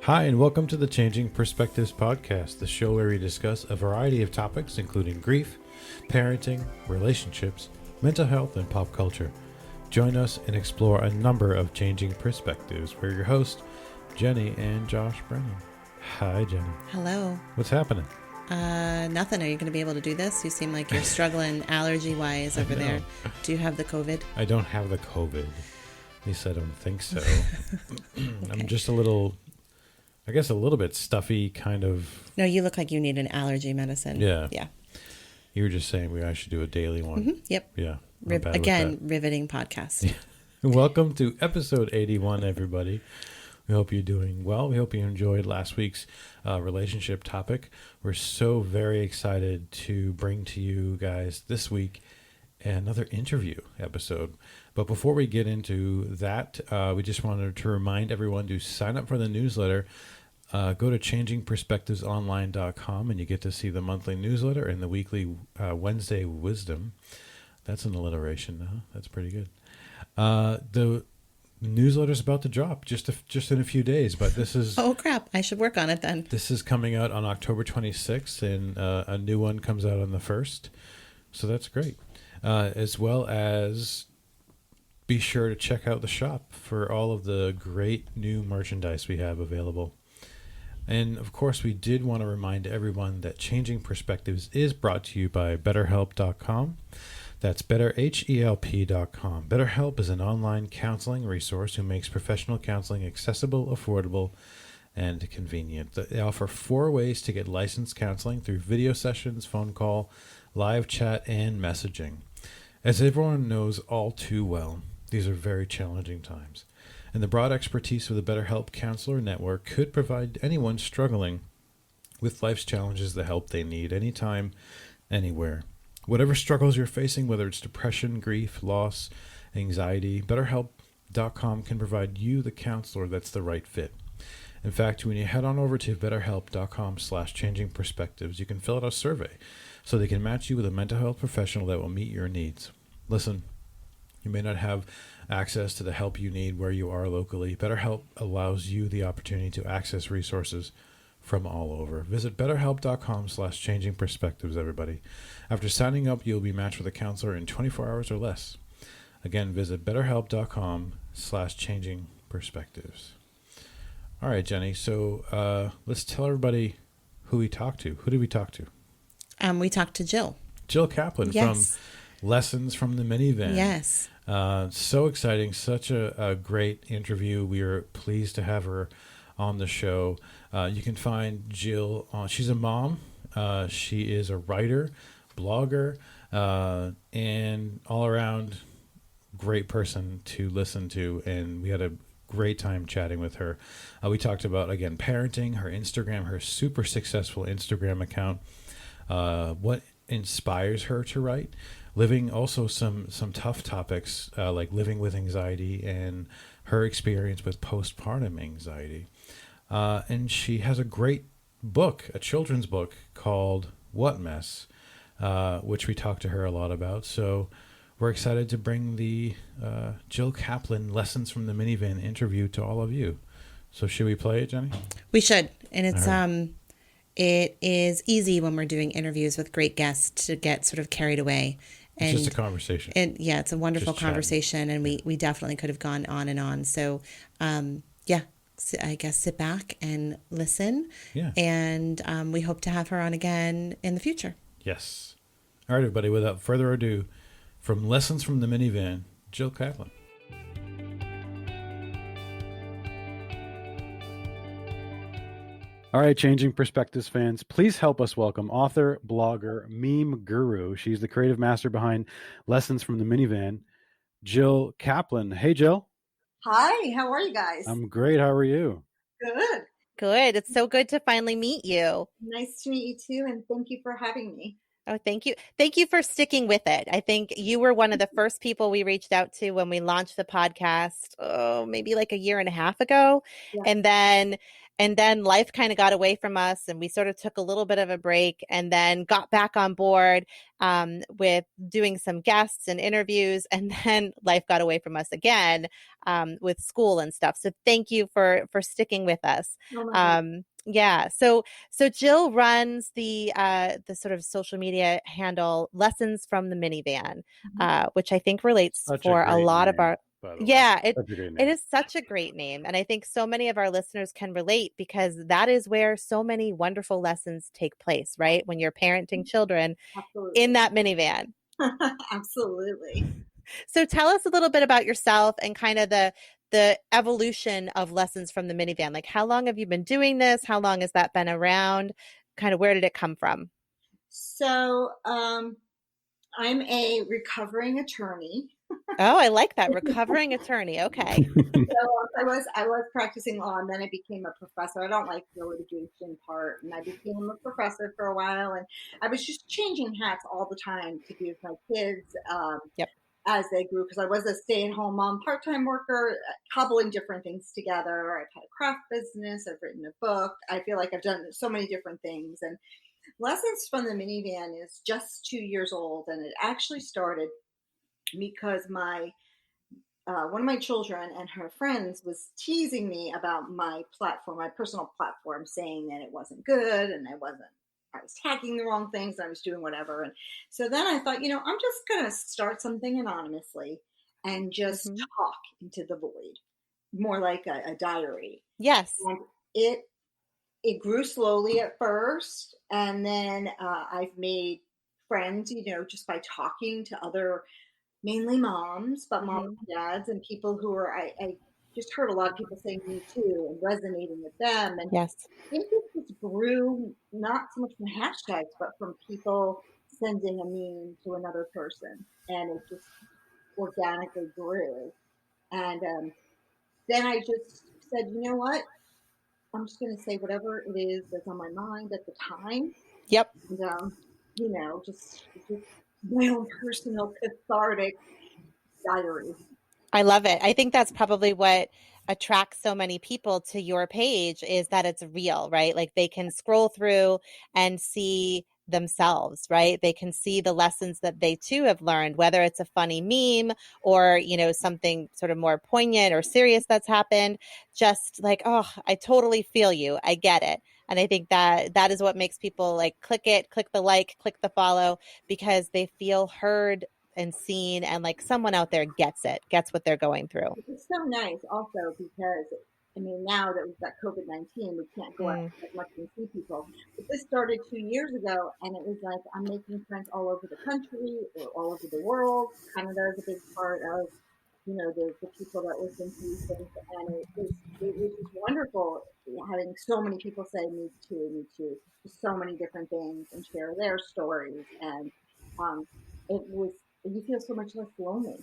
Hi, and welcome to the Changing Perspectives podcast, the show where we discuss a variety of topics, including grief, parenting, relationships, mental health, and pop culture. Join us and explore a number of changing perspectives. We're your hosts, Jenny and Josh Brennan. Hi, Jenny. Hello. What's happening? Nothing. Are you going to be able to do this? You seem like you're struggling allergy-wise over there. Do you have the COVID? I don't have the COVID. At least I don't think so. Okay. I'm just a little bit stuffy, kind of. No, you look like you need an allergy medicine. Yeah. Yeah. You were just saying I should do a daily one. Mm-hmm. Yep. Yeah. Again, riveting podcast. Welcome to episode 81, everybody. We hope you're doing well. We hope you enjoyed last week's relationship topic. We're so very excited to bring to you guys this week another interview episode. But before we get into that, we just wanted to remind everyone to sign up for the newsletter. Go to changingperspectivesonline.com and you get to see the monthly newsletter and the weekly Wednesday wisdom. That's an alliteration now. That's pretty good. The newsletter's about to drop just in a few days, but this is... Oh, crap. I should work on it then. This is coming out on October 26th, and a new one comes out on the 1st. So that's great. As well as be sure to check out the shop for all of the great new merchandise we have available. And of course, we did want to remind everyone that Changing Perspectives is brought to you by BetterHelp.com. That's BetterHelp.com. BetterHelp is an online counseling resource who makes professional counseling accessible, affordable, and convenient. They offer 4 ways to get licensed counseling through video sessions, phone call, live chat, and messaging. As everyone knows all too well, these are very challenging times. And the broad expertise of the BetterHelp Counselor Network could provide anyone struggling with life's challenges the help they need anytime, anywhere. Whatever struggles you're facing, whether it's depression, grief, loss, anxiety, BetterHelp.com can provide you the counselor that's the right fit. In fact, when you head on over to BetterHelp.com/changingperspectives, you can fill out a survey so they can match you with a mental health professional that will meet your needs. Listen, you may not have access to the help you need where you are locally. BetterHelp allows you the opportunity to access resources from all over. Visit BetterHelp.com/changingperspectives, everybody. After signing up, you'll be matched with a counselor in 24 hours or less. Again, visit BetterHelp.com/changingperspectives. All right, Jenny. So let's tell everybody who we talked to. Who did we talk to? We talked to Jill. Jill Kaplan from Lessons from the Minivan. Yes. So exciting. Such a great interview. We are pleased to have her on the show. You can find Jill she's a mom. She is a writer, blogger, and all around great person to listen to. And we had a great time chatting with her. We talked about, again, parenting, her Instagram, her super successful Instagram account, what inspires her to write, living also some tough topics like living with anxiety and her experience with postpartum anxiety. And she has a great book, a children's book called What Mess, which we talked to her a lot about. So we're excited to bring the Jill Kaplan Lessons from the Minivan interview to all of you. So should we play it, Jenny? We should. And it's right. it is easy when we're doing interviews with great guests to get sort of carried away. It's just a conversation. And yeah, it's a wonderful conversation, and we definitely could have gone on and on. So I guess sit back and listen. Yeah. And we hope to have her on again in the future. Yes. All right, everybody, without further ado, from Lessons from the Minivan, Jill Kaplan. All right, Changing Perspectives fans, please help us welcome author, blogger, meme guru. She's the creative master behind Lessons from the Minivan, Jill Kaplan. Hey, Jill. Hi, how are you guys? I'm great. How are you? Good. Good. It's so good to finally meet you. Nice to meet you too, and thank you for having me. Oh, thank you. Thank you for sticking with it. I think you were one of the first people we reached out to when we launched the podcast, oh, maybe like a year and a half ago. Yeah. And then life kind of got away from us and we sort of took a little bit of a break and then got back on board with doing some guests and interviews. And then life got away from us again with school and stuff. So thank you for sticking with us. Oh my God. Yeah. So Jill runs the sort of social media handle Lessons from the Minivan, which I think relates Such for a lot name, of our. by the way. Yeah, Such a great it name. is such a great name, and I think so many of our listeners can relate because that is where so many wonderful lessons take place, right? When you're parenting children Absolutely. in that minivan. Absolutely. So tell us a little bit about yourself and kind of the evolution of Lessons from the Minivan. Like, how long have you been doing this? How long has that been around? Kind of where did it come from? So, I'm a recovering attorney. Oh, I like that. Recovering attorney. Okay. So I was practicing law, and then I became a professor. I don't like the litigation part, and I became a professor for a while, and I was just changing hats all the time to be with my kids Yep. as they grew, because I was a stay-at-home mom, part-time worker, cobbling different things together. I've had a craft business. I've written a book. I feel like I've done so many different things, and Lessons from the Minivan is just 2 years old, and it actually started because my one of my children and her friends was teasing me about my platform, my personal platform, saying that it wasn't good and I was tagging the wrong things and I was doing whatever. And so then I thought, I'm just going to start something anonymously and just talk into the void, more like a diary. Yes. And it grew slowly at first, and then I've made friends, just by talking to other, mainly moms, but moms and dads and people who are, I just heard a lot of people saying me too and resonating with them. And Yes. I think it just grew not so much from hashtags, but from people sending a meme to another person. And it just organically grew. And then I just said, you know what? I'm just going to say whatever it is that's on my mind at the time. Yep. And, just my own personal cathartic diary. I love it. I think that's probably what attracts so many people to your page is that it's real, right? Like they can scroll through and see themselves, right? They can see the lessons that they too have learned, whether it's a funny meme or, something sort of more poignant or serious that's happened. Just like, oh, I totally feel you. I get it. And I think that is what makes people like click it, click the like, click the follow, because they feel heard and seen, and like someone out there gets what they're going through. It's so nice also because, now that we've got COVID-19, we can't go out as much and see people. But this started 2 years ago, and it was like I'm making friends all over the country or all over the world. Canada is a big part of, the people that listen to these things, and it was just wonderful having so many people say me too, so many different things and share their stories, and it was you feel so much less lonely.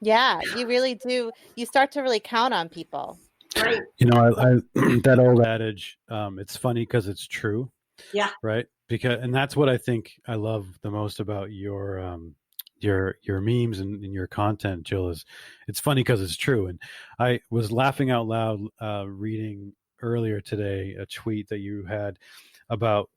Yeah, you really do. You start to really count on people. Right. I that old adage, it's funny because it's true. Yeah. Right. And that's what I think I love the most about your memes and your content, Jill, is it's funny because it's true. And I was laughing out loud reading earlier today a tweet that you had about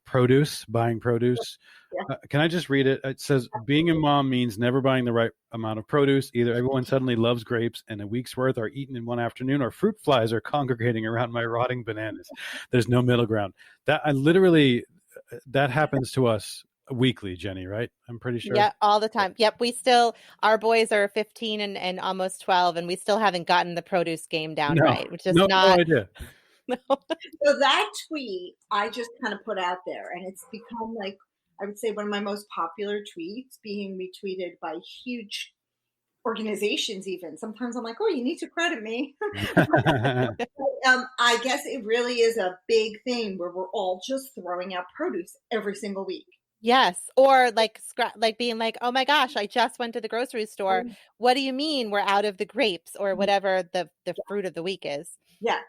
buying produce. Yeah. Can I just read it? It says, being a mom means never buying the right amount of produce. Either everyone suddenly loves grapes and a week's worth are eaten in one afternoon, or fruit flies are congregating around my rotting bananas. There's no middle ground. That happens to us weekly, Jenny, right? I'm pretty sure. Yeah, all the time. Yep. Our boys are 15 and almost 12, and we still haven't gotten the produce game down right, which is no idea. So that tweet I just kind of put out there, and it's become like, I would say, one of my most popular tweets, being retweeted by huge organizations even. Sometimes I'm like, oh, you need to credit me. I guess it really is a big thing where we're all just throwing out produce every single week. Yes. Or like being like, oh my gosh, I just went to the grocery store. What do you mean we're out of the grapes or whatever the fruit of the week is? Yeah.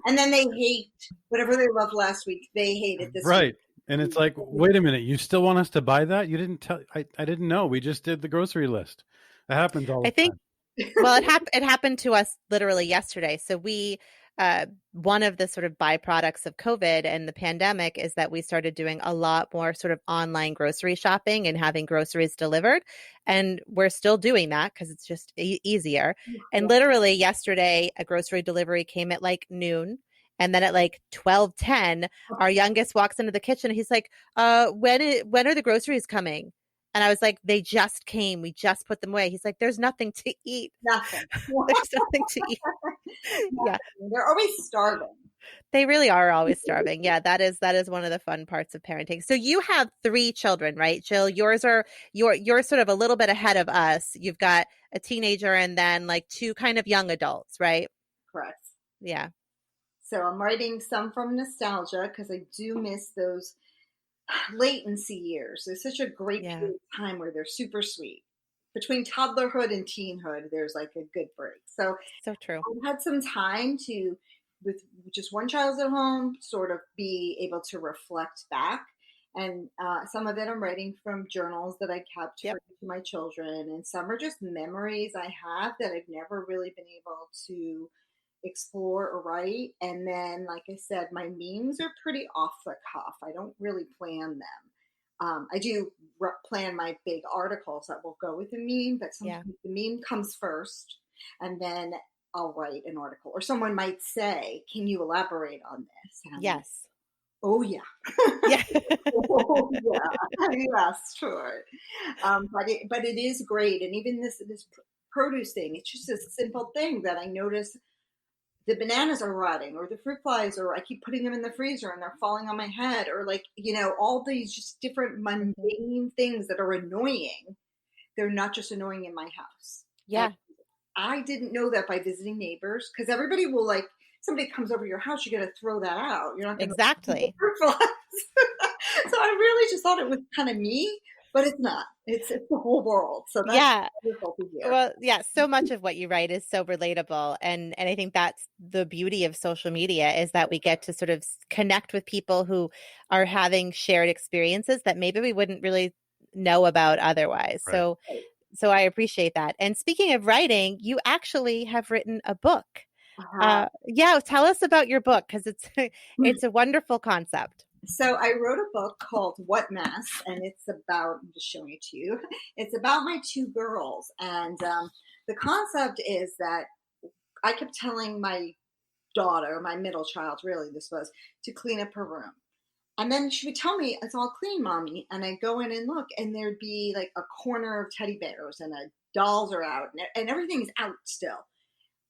And then they hate whatever they loved last week. They hate it this week. And it's like, wait a minute, you still want us to buy that? You didn't tell. I didn't know. We just did the grocery list. That happens all I the think time. Well, it happened to us literally yesterday. So we one of the sort of byproducts of COVID and the pandemic is that we started doing a lot more sort of online grocery shopping and having groceries delivered. And we're still doing that because it's just easier. And Yeah. literally yesterday, a grocery delivery came at like noon. And then at like 12:10, our youngest walks into the kitchen. And he's like, when are the groceries coming? And I was like, they just came. We just put them away. He's like, there's nothing to eat. Nothing. There's nothing to eat. Yeah. They're always starving. They really are always starving. Yeah, that is one of the fun parts of parenting. So you have 3 children, right, Jill? You're sort of a little bit ahead of us. You've got a teenager and then like 2 kind of young adults, right? Correct. Yeah. So I'm writing some from nostalgia because I do miss those latency years. It's such a great Yeah. period of time where they're super sweet. Between toddlerhood and teenhood, there's like a good break. So So true. I've had some time to, with just one child at home, sort of be able to reflect back. And some of it I'm writing from journals that I kept Yep. for my children, and some are just memories I have that I've never really been able to explore or write. And then, like I said, my memes are pretty off the cuff. I don't really plan them. I do plan my big articles that will go with the meme, but sometimes the meme comes first, and then I'll write an article. Or someone might say, "Can you elaborate on this?" And I'm like, Yes. oh yeah. Yeah. Oh yeah. Yes, sure. But it is great, and even this produce thing, it's just a simple thing that I notice. The bananas are rotting, or the fruit flies, or I keep putting them in the freezer and they're falling on my head, or like, all these just different mundane things that are annoying. They're not just annoying in my house. Yeah. And I didn't know that by visiting neighbors, because everybody will, like, somebody comes over your house, you got to throw that out. You're not going to Exactly. fruit flies. So I really just thought it was kind of me, but it's not. It's the whole world. So that's Yeah. wonderful to hear. Well, yeah, so much of what you write is so relatable. And I think that's the beauty of social media, is that we get to sort of connect with people who are having shared experiences that maybe we wouldn't really know about otherwise. Right. So I appreciate that. And speaking of writing, you actually have written a book. Yeah, tell us about your book, because it's a wonderful concept. So I wrote a book called What Mess, and it's about, I'm just showing it to you, it's about my 2 girls. And the concept is that I kept telling my daughter, my middle child, really, this was, to clean up her room. And then she would tell me, "It's all clean, mommy." And I'd go in and look, and there'd be like a corner of teddy bears, and dolls are out, and everything's out still.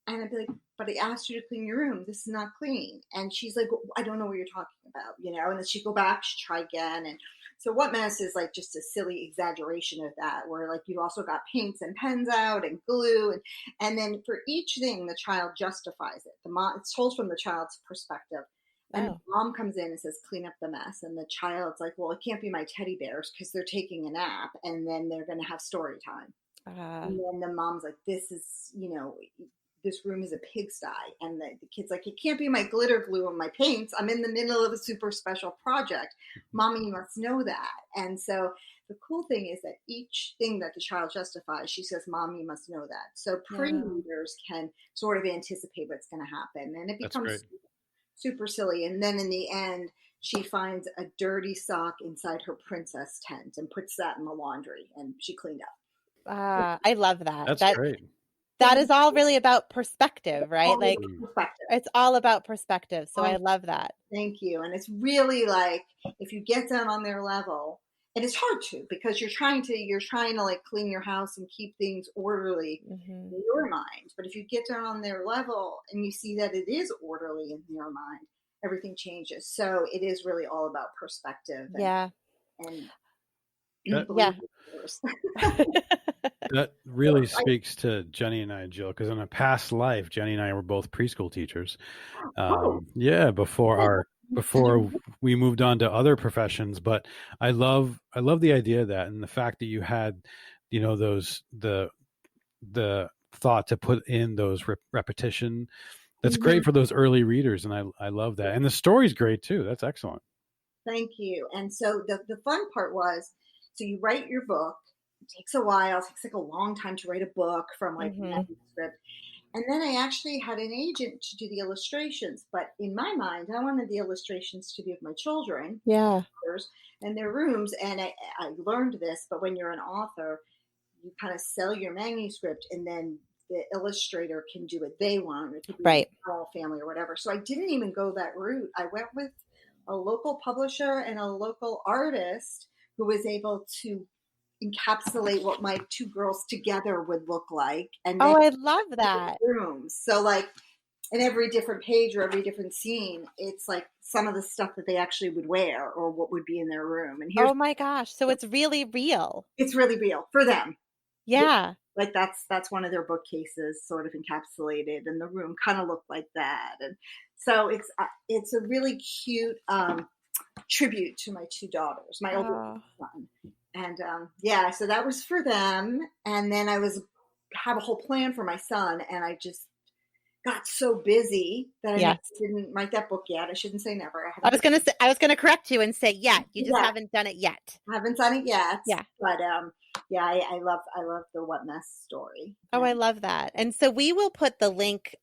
And I'd be like, "But I asked you to clean your room. This is not clean." And she's like, "I don't know what you're talking about," And then she'd go back, she'd try again. And so What Mess is like just a silly exaggeration of that, where like you've also got paints and pens out and glue. And then for each thing, the child justifies it. It's told from the child's perspective. And Oh. mom comes in and says, "Clean up the mess." And the child's like, "Well, it can't be my teddy bears because they're taking a nap and then they're going to have story time." And then the mom's like, "This is, this room is a pigsty." And the kid's like, "It can't be my glitter glue and my paints. I'm in the middle of a super special project. Mommy, you must know that." And so the cool thing is that each thing that the child justifies, she says, "Mom, you must know that." So pre-readers can sort of anticipate what's going to happen. And it becomes super silly. And then in the end, she finds a dirty sock inside her princess tent and puts that in the laundry, and she cleaned up. I love that. That's great. That is all really about perspective, right? Like, Perspective. it's all about perspective. So I love that. Thank you. And it's really like, if you get down on their level, and it's hard to, because you're trying to like clean your house and keep things orderly in your mind. But if you get down on their level and you see that it is orderly in your mind, everything changes. So it is really all about perspective. And that really speaks to Jenny and I, Jill, because in a past life, Jenny and I were both preschool teachers. Before we moved on to other professions. But I love the idea of that, and the fact that you had, the thought to put in those repetition. That's great for those early readers, and I love that. And the story's great too. That's excellent. Thank you. And so the fun part was, so you write your book. It takes a while. It takes like a long time to write a book from like Hmm. manuscript. And then I actually had an agent to do the illustrations. But in my mind, I wanted the illustrations to be of my children Yeah. and their rooms. And I learned this, but when you're an author, you kind of sell your manuscript and then the illustrator can do what they want. It could be Right. a small family or whatever. So I didn't even go that route. I went with a local publisher and a local artist who was able to encapsulate what my two girls together would look like and then Oh, I love that. rooms. So like in every different page or every different scene, it's like some of the stuff that they actually would wear or what would be in their room. And here's Oh my gosh. So it's really real. it's really real for them. Yeah. Like that's one of their bookcases sort of encapsulated and the room kind of looked like that. And so it's a really cute tribute to my two daughters, my older Oh. son. And yeah, so that was for them. And then I was have a whole plan for my son, and I just got so busy that I Yes. didn't write that book yet. I shouldn't say never. I was gonna correct you and say yet. You just Yeah. haven't done it yet. I haven't done it yet. Yeah. But yeah, I love the What Mess story. Oh, I love that. And so we will put the link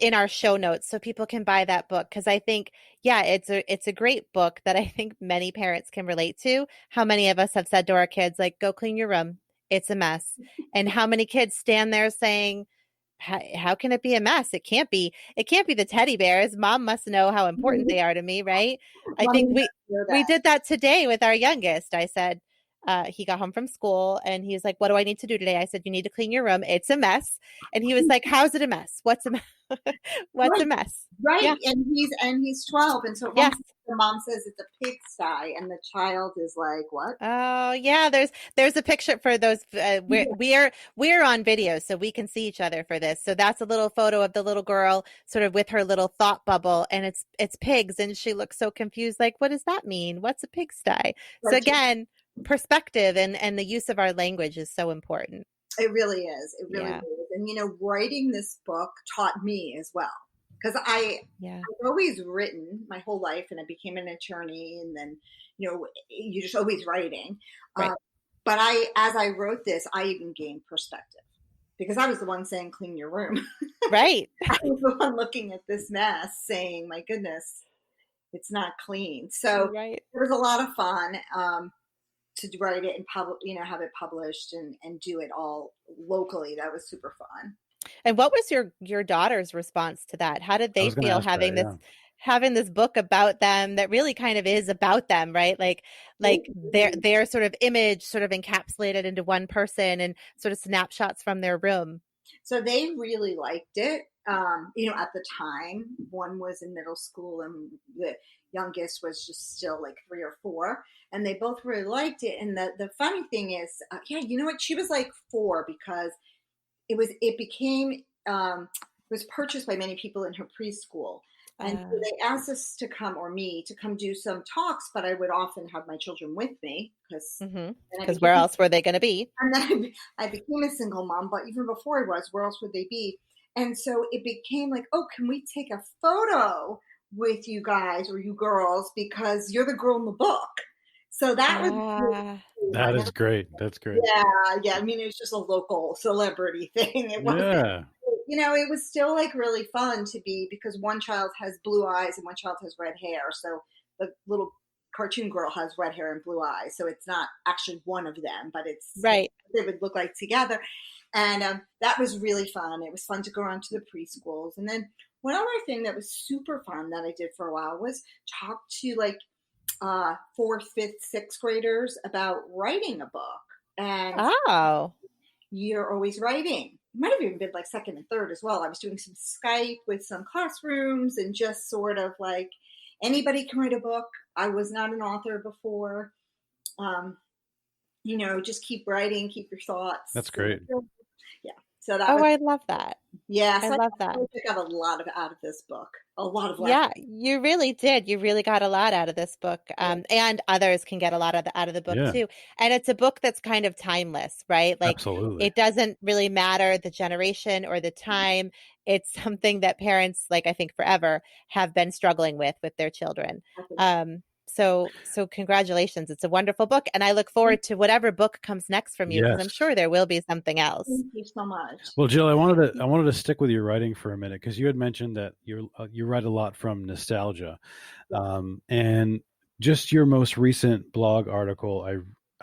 in our show notes so people can buy that book, because I think, yeah, it's a great book that I think many parents can relate to. How many of us have said to our kids, like, go clean your room. It's a mess. And how many kids stand there saying, how can it be a mess? It can't be the teddy bears. Mom must know how important they are to me, right? I think we did that today with our youngest. I said, he got home from school and he's like, what do I need to do today? I said, you need to clean your room. It's a mess. And he was like, how's it a mess? What's a mess? What's Right. a mess? Right. Yeah. And he's 12. And so at Yes. once the mom says it's a pigsty and the child is like, what? Oh yeah, there's a picture for those. We're on video, so we can see each other for this. So that's a little photo of the little girl, sort of with her little thought bubble, and it's pigs, and she looks so confused, like, what does that mean? What's a pigsty? So again, perspective and the use of our language is so important. It really is. It really Yeah. is. And writing this book taught me as well. Because I've always written my whole life, and I became an attorney, and then you're just always writing. Right. But as I wrote this, I even gained perspective because I was the one saying clean your room. Right. I was the one looking at this mess, saying, "My goodness, it's not clean." So right. it was a lot of fun to write it and have it published and do it all locally. That was super fun. And what was your daughter's response to that? How did they feel having this book about them that really kind of is about them, right? Like their sort of image sort of encapsulated into one person and sort of snapshots from their room. So they really liked it. At the time, one was in middle school and the youngest was just still like 3 or 4, and they both really liked it. And the funny thing is, she was like 4 because it was purchased by many people in her preschool. And so they asked us to come, or me, to come do some talks, but I would often have my children with me because where else were they going to be? And then I became a single mom, but even before I was, where else would they be? And so it became like, oh, can we take a photo with you guys or you girls because you're the girl in the book? So that was that is great. That's great. Yeah. I mean, it was just a local celebrity thing. It wasn't, it was still like really fun to be, because one child has blue eyes and one child has red hair. So the little cartoon girl has red hair and blue eyes. So it's not actually one of them, but it's right. They would look like together. And that was really fun. It was fun to go around to the preschools. And then one other thing that was super fun that I did for a while was talk to like 4th, 5th, 6th graders about writing a book. And you're always writing. It might have even been like 2nd and 3rd as well. I was doing some Skype with some classrooms and just sort of like anybody can write a book. I was not an author before. Just keep writing, keep your thoughts. That's great. Yeah. So I love that. Yeah, I love that. I got a lot out of this book. A lot of lessons. Yeah, you really did. You really got a lot out of this book, and others can get a lot out of the book too. And it's a book that's kind of timeless, right? Like, absolutely, it doesn't really matter the generation or the time. It's something that parents, like I think forever, have been struggling with their children. So congratulations. It's a wonderful book. And I look forward to whatever book comes next from you, because I'm Yes. sure there will be something else. Thank you so much. Well, Jill, I wanted to stick with your writing for a minute because you had mentioned that you write a lot from nostalgia, and just your most recent blog article,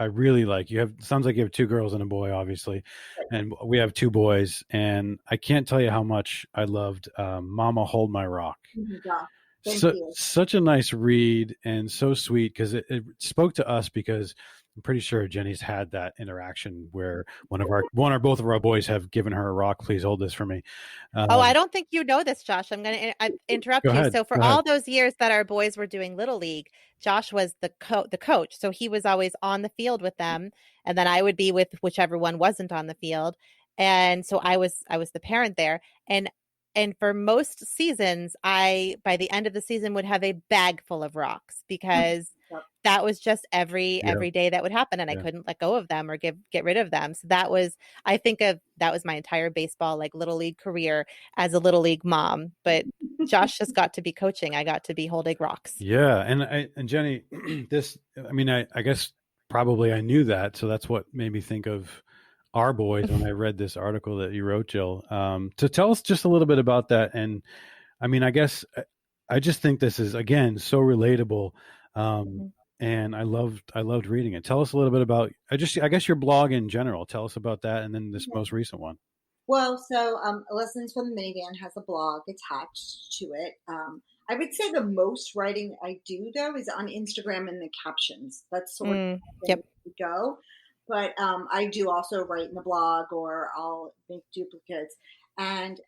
I really like. You have sounds like you have two girls and a boy, obviously, and we have two boys, and I can't tell you how much I loved "Mama Hold My Rock." Oh my God. Thank So, you. such a nice read and so sweet because it spoke to us because I'm pretty sure Jenny's had that interaction where one or both of our boys have given her a rock. Please hold this for me. Oh, I Um, don't think you know this, Josh. I'm going to Go interrupt you. ahead. So for Go ahead. all those years that our boys were doing Little League, Josh was the coach. So he was always on the field with them, and then I would be with whichever one wasn't on the field. And so I was the parent there. And for most seasons, I by the end of the season would have a bag full of rocks, because Yep. that was just every Yeah. day that would happen, and I Yeah. couldn't let go of them or get rid of them. So that was, I think of that was my entire baseball, like Little League career as a Little League mom. But Josh just got to be coaching. I got to be holding rocks. Yeah. And Jenny, I mean, I guess probably I knew that. So that's what made me think of our boys when I read this article that you wrote, Jill. To tell us just a little bit about that. And I mean, I guess I just think this is again so relatable, Mhm. and I loved reading it. Tell us a little bit about I guess your blog in general. Tell us about that, and then this most recent one. Well, so Lessons from the Minivan has a blog attached to it. I would say the most writing I do, though, is on Instagram in the captions. That's sort of the thing Yep. to go. But I do also write in the blog, or I'll make duplicates. And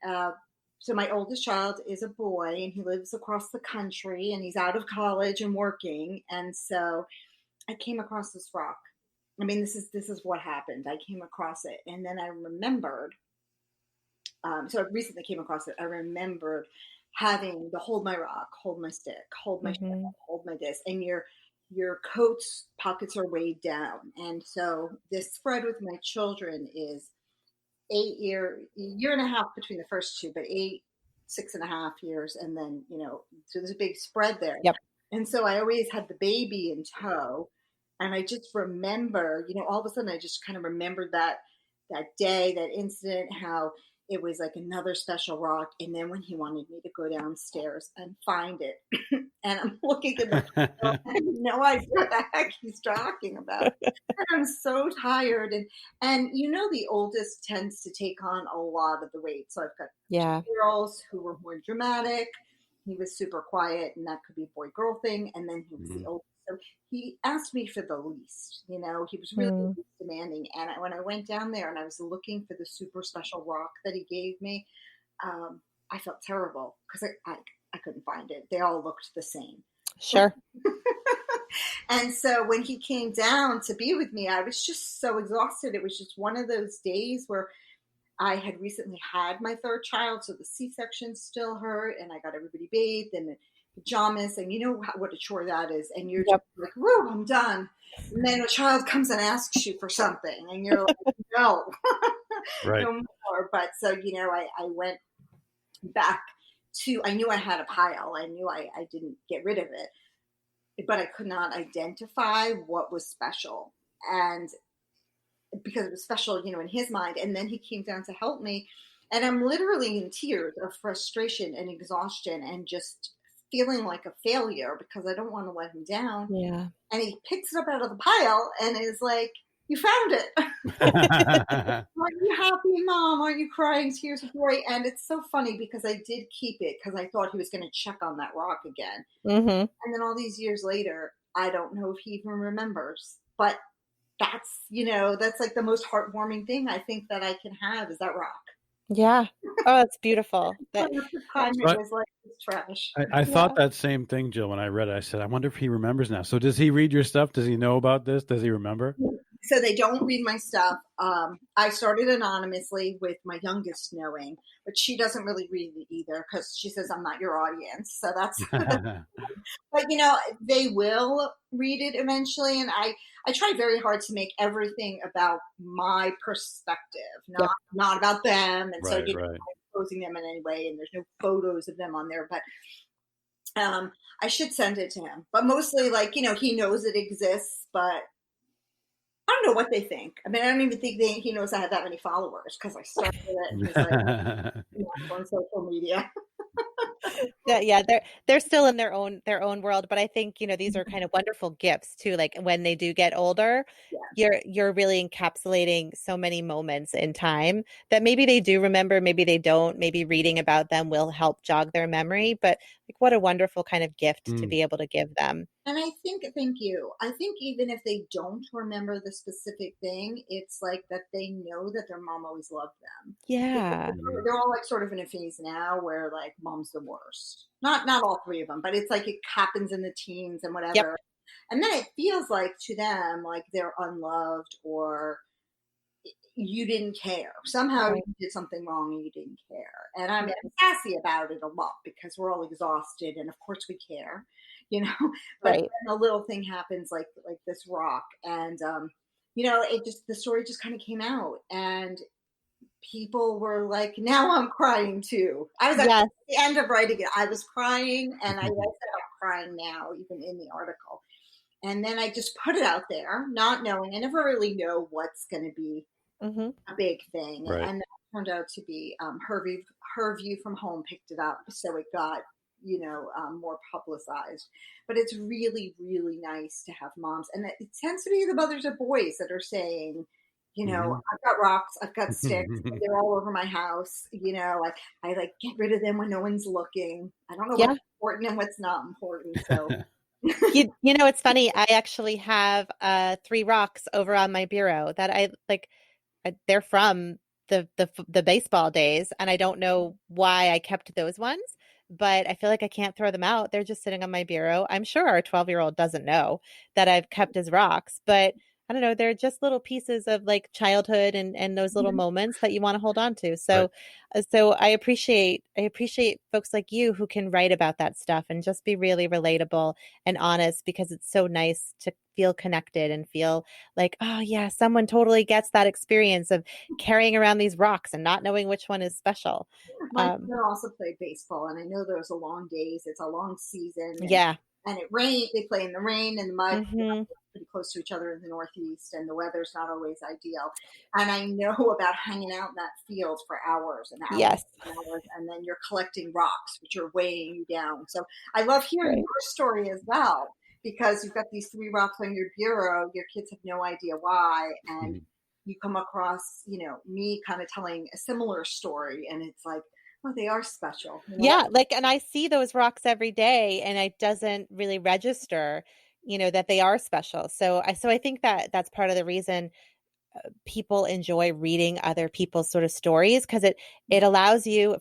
so my oldest child is a boy, and he lives across the country, and he's out of college and working. And so I came across this rock. I mean, this is what happened. I came across it, and then I remembered, so I recently came across it. I remembered having the hold my rock, hold my stick, hold my Hmm. shovel, hold my this, and your coat's pockets are weighed down. And so this spread with my children is 8 year and a half between the first two, but 8, 6.5 years, and then so there's a big spread there. Yep. And so I always had the baby in tow, and I just remember, all of a sudden I just kind of remembered that day, that incident, how it was like another special rock. And then when he wanted me to go downstairs and find it, and I'm looking at the I have no idea what the heck he's talking about. And I'm so tired, and the oldest tends to take on a lot of the weight. So I've got Yeah. two girls who were more dramatic. He was super quiet, and that could be boy girl thing. And then he was the Mhm. oldest. So he asked me for the least. He was really Mm. demanding. And when I went down there and I was looking for the super special rock that he gave me, I felt terrible because I couldn't find it. They all looked the same. Sure. And so when he came down to be with me, I was just so exhausted. It was just one of those days where I had recently had my third child, so the C-section still hurt, and I got everybody bathed and the pajamas, and what a chore that is. And you're just Yep. like, whoa, I'm done. And then a child comes and asks you for something, and you're like, no, Right. no more. But so, I went back to, I knew I had a pile. I knew I didn't get rid of it, but I could not identify what was special. And because it was special, in his mind. And then he came down to help me. And I'm literally in tears of frustration and exhaustion and just feeling like a failure because I don't want to let him down. Yeah. And he picks it up out of the pile and is like, "You found it." Aren't you happy, Mom? Aren't you crying tears of joy? And it's so funny because I did keep it because I thought he was going to check on that rock again. Hmm. And then all these years later, I don't know if he even remembers. But that's like the most heartwarming thing I think that I can have is that rock. Yeah. Oh, that's beautiful. But at the time, it So was like it's trash. I thought Yeah. that same thing, Jill, when I read it. I said, I wonder if he remembers now. So does he read your stuff? Does he know about this? Does he remember? So they don't read my stuff. I started anonymously with my youngest knowing, but she doesn't really read it either because she says I'm not your audience. So that's, but they will read it eventually. And I try very hard to make everything about my perspective, Yep. not about them. And so, Right, right. I'm posing them in any way, and there's no photos of them on there, but Um, I should send it to him, but mostly like, he knows it exists, but I don't know what they think. I mean, I don't even think he knows I have that many followers because I started it and he's like, on social media. Yeah, they're still in their own world, but I think, these are kind of wonderful gifts too. Like when they do get older, Yeah. you're really encapsulating so many moments in time that maybe they do remember, maybe they don't, maybe reading about them will help jog their memory, but like what a wonderful kind of gift to Mm, be able to give them. And I think, thank you. I think even if they don't remember the specific thing, it's like that they know that their mom always loved them. Yeah. mhm. They're all like sort of in a phase now where like mom's the worst. Not all three of them, but it's like it happens in the teens and Yep. whatever. And then it feels like to them like they're unloved or you didn't care. Somehow Right. you did something wrong and you didn't care. And I'm Yeah. sassy about it a lot because we're all exhausted and of course we care, you know. But Right. then a little thing happens like this rock and it just the story just kind of came out and people were like, now I'm crying too. I was actually Yes. at the end of writing it. I was crying and I said I'm crying now, even in the article. And then I just put it out there, not knowing. I never really know what's going to be Hmm. a big thing, Right. and that turned out to be her view from home picked it up, so it got more publicized. But it's really really nice to have moms, and it tends to be the mothers of boys that are saying, Mhm. I've got rocks, I've got sticks, they're all over my house. I like get rid of them when no one's looking. I don't know what's Yeah. important and what's not important, so. It's funny. I actually have three rocks over on my bureau that I like. They're from the baseball days, and I don't know why I kept those ones, but I feel like I can't throw them out. They're just sitting on my bureau. I'm sure our 12-year-old doesn't know that I've kept his rocks, but I don't know. They're just little pieces of like childhood and those little moments that you want to hold on to. Right. So I appreciate folks like you who can write about that stuff and just be really relatable and honest because it's so nice to feel connected and feel like, oh yeah, someone totally gets that experience of carrying around these rocks and not knowing which one is special. My Um, son also played baseball, and I know those are long days. It's a long season, yeah. and it rained. They play in the rain and the mud. Hmm. Pretty close to each other in the Northeast, and the weather's not always ideal. And I know about hanging out in that field for hours and hours Yes. and hours, and then you're collecting rocks, which are weighing you down. So I love hearing Right. your story as well, because you've got these three rocks on your bureau. Your kids have no idea why, and Mhm. you come across, me kind of telling a similar story, and it's like, oh, they are special. Yeah, like, and I see those rocks every day, and it doesn't really register, that they are special. So I think that that's part of the reason people enjoy reading other people's sort of stories because it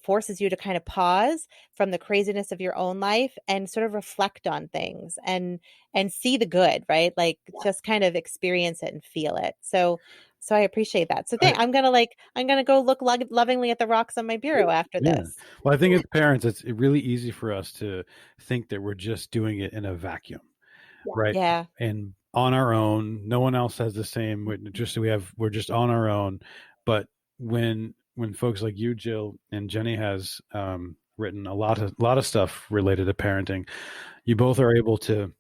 forces you to kind of pause from the craziness of your own life and sort of reflect on things and see the good, right? Like just kind of experience it and feel it. So I appreciate that. So I, I'm gonna go look lovingly at the rocks on my bureau after yeah. this. Well, I think as parents, it's really easy for us to think that we're just doing it in a vacuum, Yeah. right? Yeah. And on our own, no one else has the same. We're just on our own. But when folks like you, Jill, and Jenny has written a lot of stuff related to parenting, you both are able to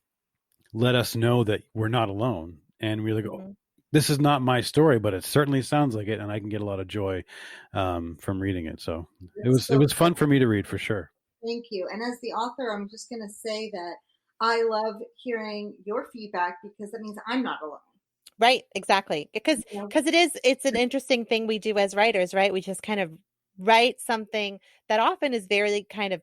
let us know that we're not alone, and we like, oh, Mhm. this is not my story, but it certainly sounds like it, and I can get a lot of joy from reading it. So it It's was it so was fun for me to read for sure. Thank you. And as the author, I'm just going to say that I love hearing your feedback because that means I'm not alone. Right, exactly. Because You know? because it's an interesting thing we do as writers, right? We just kind of write something that often is very kind of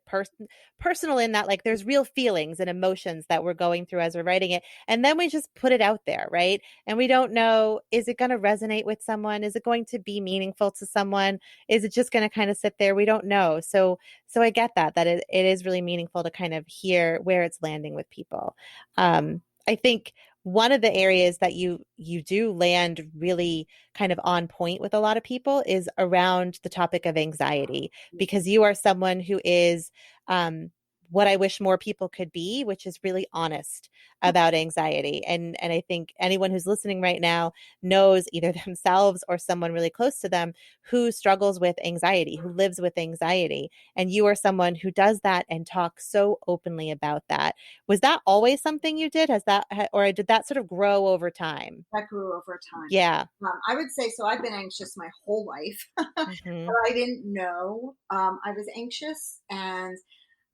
personal in that like there's real feelings and emotions that we're going through as we're writing it. And then we just put it out there, right? And we don't know, is it going to resonate with someone? Is it going to be meaningful to someone? Is it just going to kind of sit there? We don't know. So I get that it is really meaningful to kind of hear where it's landing with people. I think one of the areas that you do land really kind of on point with a lot of people is around the topic of anxiety because you are someone who is um, what I wish more people could be, which is really honest about anxiety. And I think anyone who's listening right now knows either themselves or someone really close to them who struggles with anxiety, who lives with anxiety. And you are someone who does that and talks so openly about that. Was that always something you did? Or did that sort of grow over time? That grew over time. Yeah. I would say so. I've been anxious my whole life, but Hmm. I didn't know I was anxious. And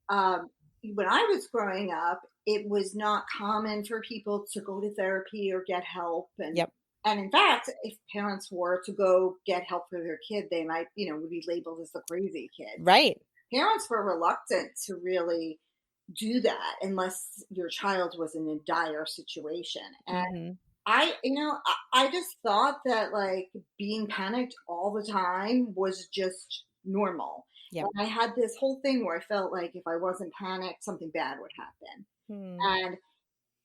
um, when I was growing up, it was not common for people to go to therapy or get help. Yep. And in fact, if parents were to go get help for their kid, they might, would be labeled as the crazy kid. Right. Parents were reluctant to really do that unless your child was in a dire situation. And Hmm. I just thought that like being panicked all the time was just normal. Yep. And I had this whole thing where I felt like if I wasn't panicked, something bad would happen. Hmm. And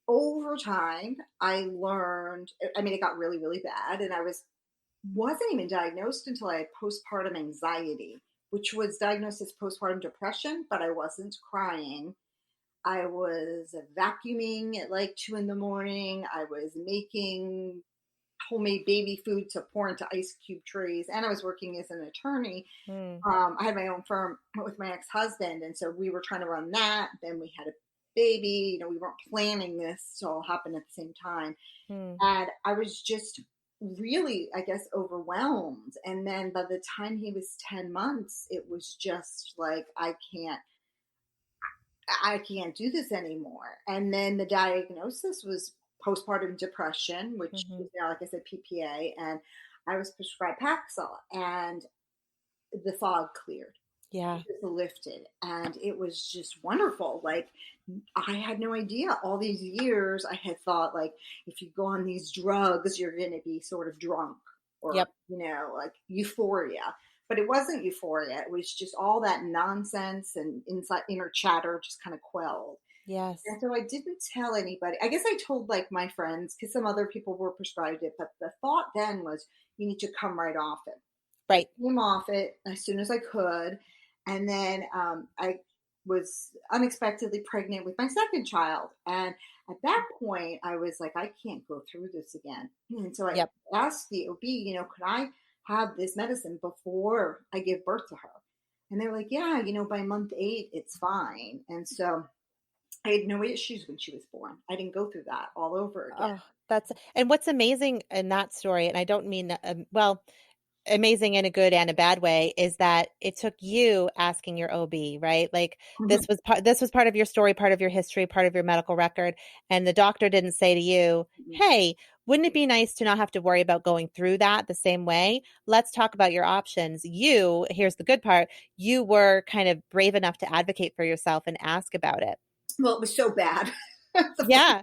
over time, I learned, I mean, it got really, really bad. And wasn't even diagnosed until I had postpartum anxiety, which was diagnosed as postpartum depression, but I wasn't crying. I was vacuuming at like 2 in the morning. I was making homemade baby food to pour into ice cube trays, and I was working as an attorney. Hmm. I had my own firm with my ex-husband, and so we were trying to run that. Then we had a baby. We weren't planning this to all happen at the same time, Hmm. and I was just really, I guess, overwhelmed. And then by the time he was 10 months, it was just like I can't do this anymore. And then the diagnosis was postpartum depression, which Hmm. is now, like I said, PPA. And I was prescribed Paxil, and the fog cleared. Yeah. It just lifted, and it was just wonderful. Like I had no idea. All these years, I had thought like if you go on these drugs, you're going to be sort of drunk or Yep. like euphoria. But it wasn't euphoria. It was just all that nonsense and inside inner chatter just kind of quelled. Yes. And so I didn't tell anybody. I guess I told like my friends because some other people were prescribed it. But the thought then was you need to come right off it. I Right. came off it as soon as I could. And then I was unexpectedly pregnant with my second child. And at that point, I was like, I can't go through this again. And so I Yep. asked the OB, could I have this medicine before I give birth to her? And they were like, yeah, by month 8, it's fine. And so I had no issues when she was born. I didn't go through that all over again. Oh, and what's amazing in that story, and I don't mean, well, amazing in a good and a bad way, is that it took you asking your OB, right? Like this was part of your story, part of your history, part of your medical record, and the doctor didn't say to you, "Hey, wouldn't it be nice to not have to worry about going through that the same way? Let's talk about your options." Here's the good part, you were kind of brave enough to advocate for yourself and ask about it. Well, it was so bad. Yeah.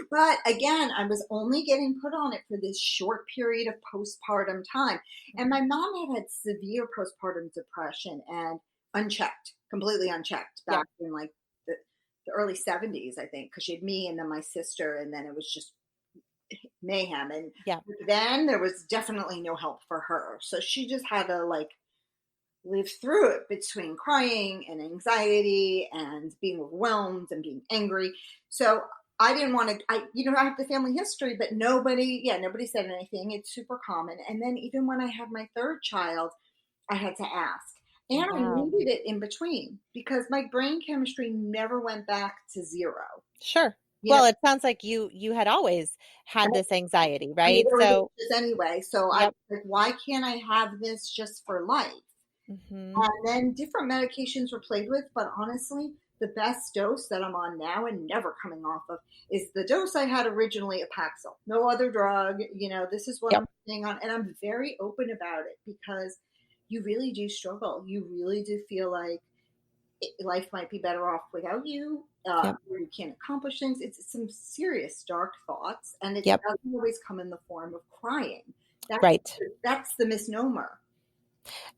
But again, I was only getting put on it for this short period of postpartum time. And my mom had severe postpartum depression and unchecked, completely unchecked Yep. back in like the early 70s, I think, because she had me and then my sister, and then it was just mayhem. And Yeah. then there was definitely no help for her. So she just had to like live through it between crying and anxiety and being overwhelmed and being angry. So I didn't want to, I have the family history, but nobody said anything. It's super common. And then even when I had my third child, I had to ask. And I Wow. needed it in between because my brain chemistry never went back to zero. Sure. You know, Well, it sounds like you had always had this anxiety, I mean, right? there was So, issues anyway. So I was yep. like, why can't I have this just for life? Hmm. And then different medications were played with, but honestly, the best dose that I'm on now and never coming off of is the dose I had originally at Paxil. No other drug. This is what Yep. I'm staying on. And I'm very open about it because you really do struggle. You really do feel like life might be better off without you. Yep. You can't accomplish things. It's some serious dark thoughts, and it Yep. doesn't always come in the form of crying. That's Right. that's the misnomer.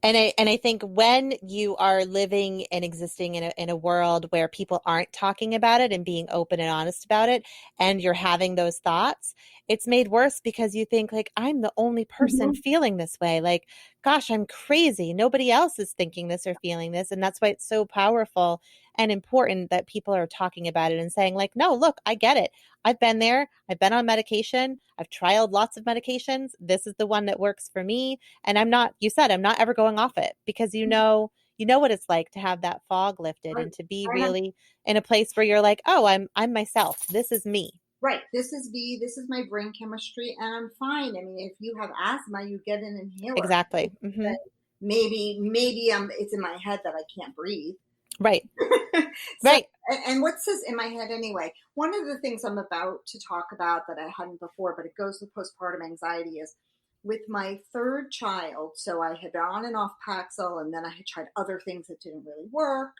And I think when you are living and existing in a world where people aren't talking about it and being open and honest about it, and you're having those thoughts, it's made worse because you think like, I'm the only person Mhm. feeling this way. Like, gosh, I'm crazy. Nobody else is thinking this or feeling this. And that's why it's so powerful and important that people are talking about it and saying like, no, look, I get it. I've been there. I've been on medication. I've tried lots of medications. This is the one that works for me. And I'm not, you said, I'm not ever going off it, because you know what it's like to have that fog lifted Right. and to be And really in a place where you're like, oh, I'm myself. This is me. right. This is me. This is my brain chemistry, and I'm fine. I mean, if you have asthma, you get an inhaler. Exactly. Mm-hmm. Maybe it's in my head that I can't breathe. Right. So, Right. and what's this in my head anyway? One of the things I'm about to talk about that I hadn't before, but it goes with postpartum anxiety, is with my third child. So I had been on and off Paxil, and then I had tried other things that didn't really work.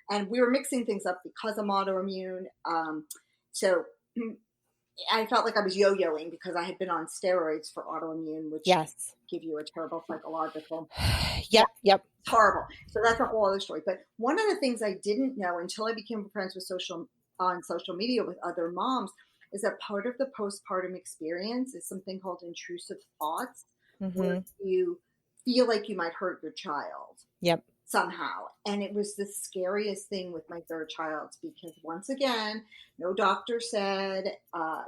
And we were mixing things up because I'm autoimmune. So I felt like I was yo-yoing because I had been on steroids for autoimmune, which Yes. give you a terrible psychological. Yep. Yep. It's horrible. So that's a whole other story. But one of the things I didn't know until I became friends with on social media with other moms is that part of the postpartum experience is something called intrusive thoughts, where you feel like you might hurt your child. Yep. Somehow. And it was the scariest thing with my third child, because once again, no doctor said,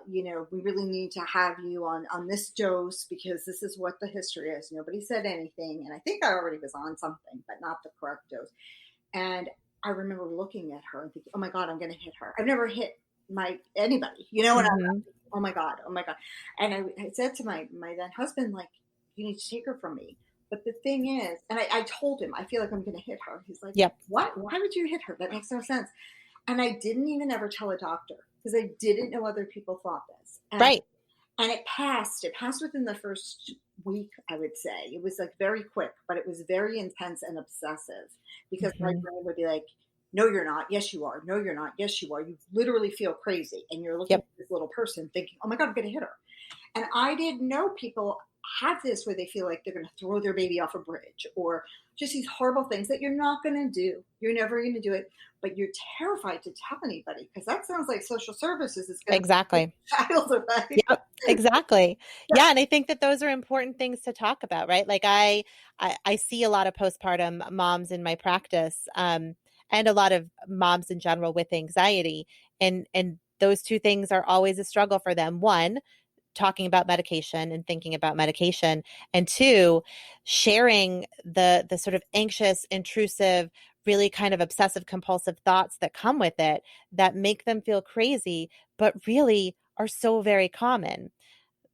we really need to have you on this dose because this is what the history is. Nobody said anything. And I think I already was on something, but not the correct dose. And I remember looking at her and thinking, oh my God, I'm going to hit her. I've never hit anybody, and I'm, oh my God. And I said to my then husband, like, you need to take her from me. But the thing is, and I told him, I feel like I'm going to hit her. He's like, yep. What? Why would you hit her? That makes no sense. And I didn't even ever tell a doctor because I didn't know other people thought this. Right. And it passed. It passed within the first week, I would say. It was like very quick, but it was very intense and obsessive, because my brain would be like, no, you're not. Yes, you are. No, you're not. Yes, you are. You literally feel crazy. And you're looking at this little person thinking, oh my God, I'm going to hit her. And I didn't know people have this where they feel like they're going to throw their baby off a bridge, or just these horrible things that you're not going to do. You're never going to do it, but you're terrified to tell anybody, because that sounds like social services is going exactly. to child away. Yep, exactly. Yeah. And I think that those are important things to talk about, right? Like I see a lot of postpartum moms in my practice, and a lot of moms in general with anxiety. And those two things are always a struggle for them. One, talking about medication and thinking about medication, and two, sharing the sort of anxious, intrusive, really kind of obsessive compulsive thoughts that come with it that make them feel crazy, but really are so very common.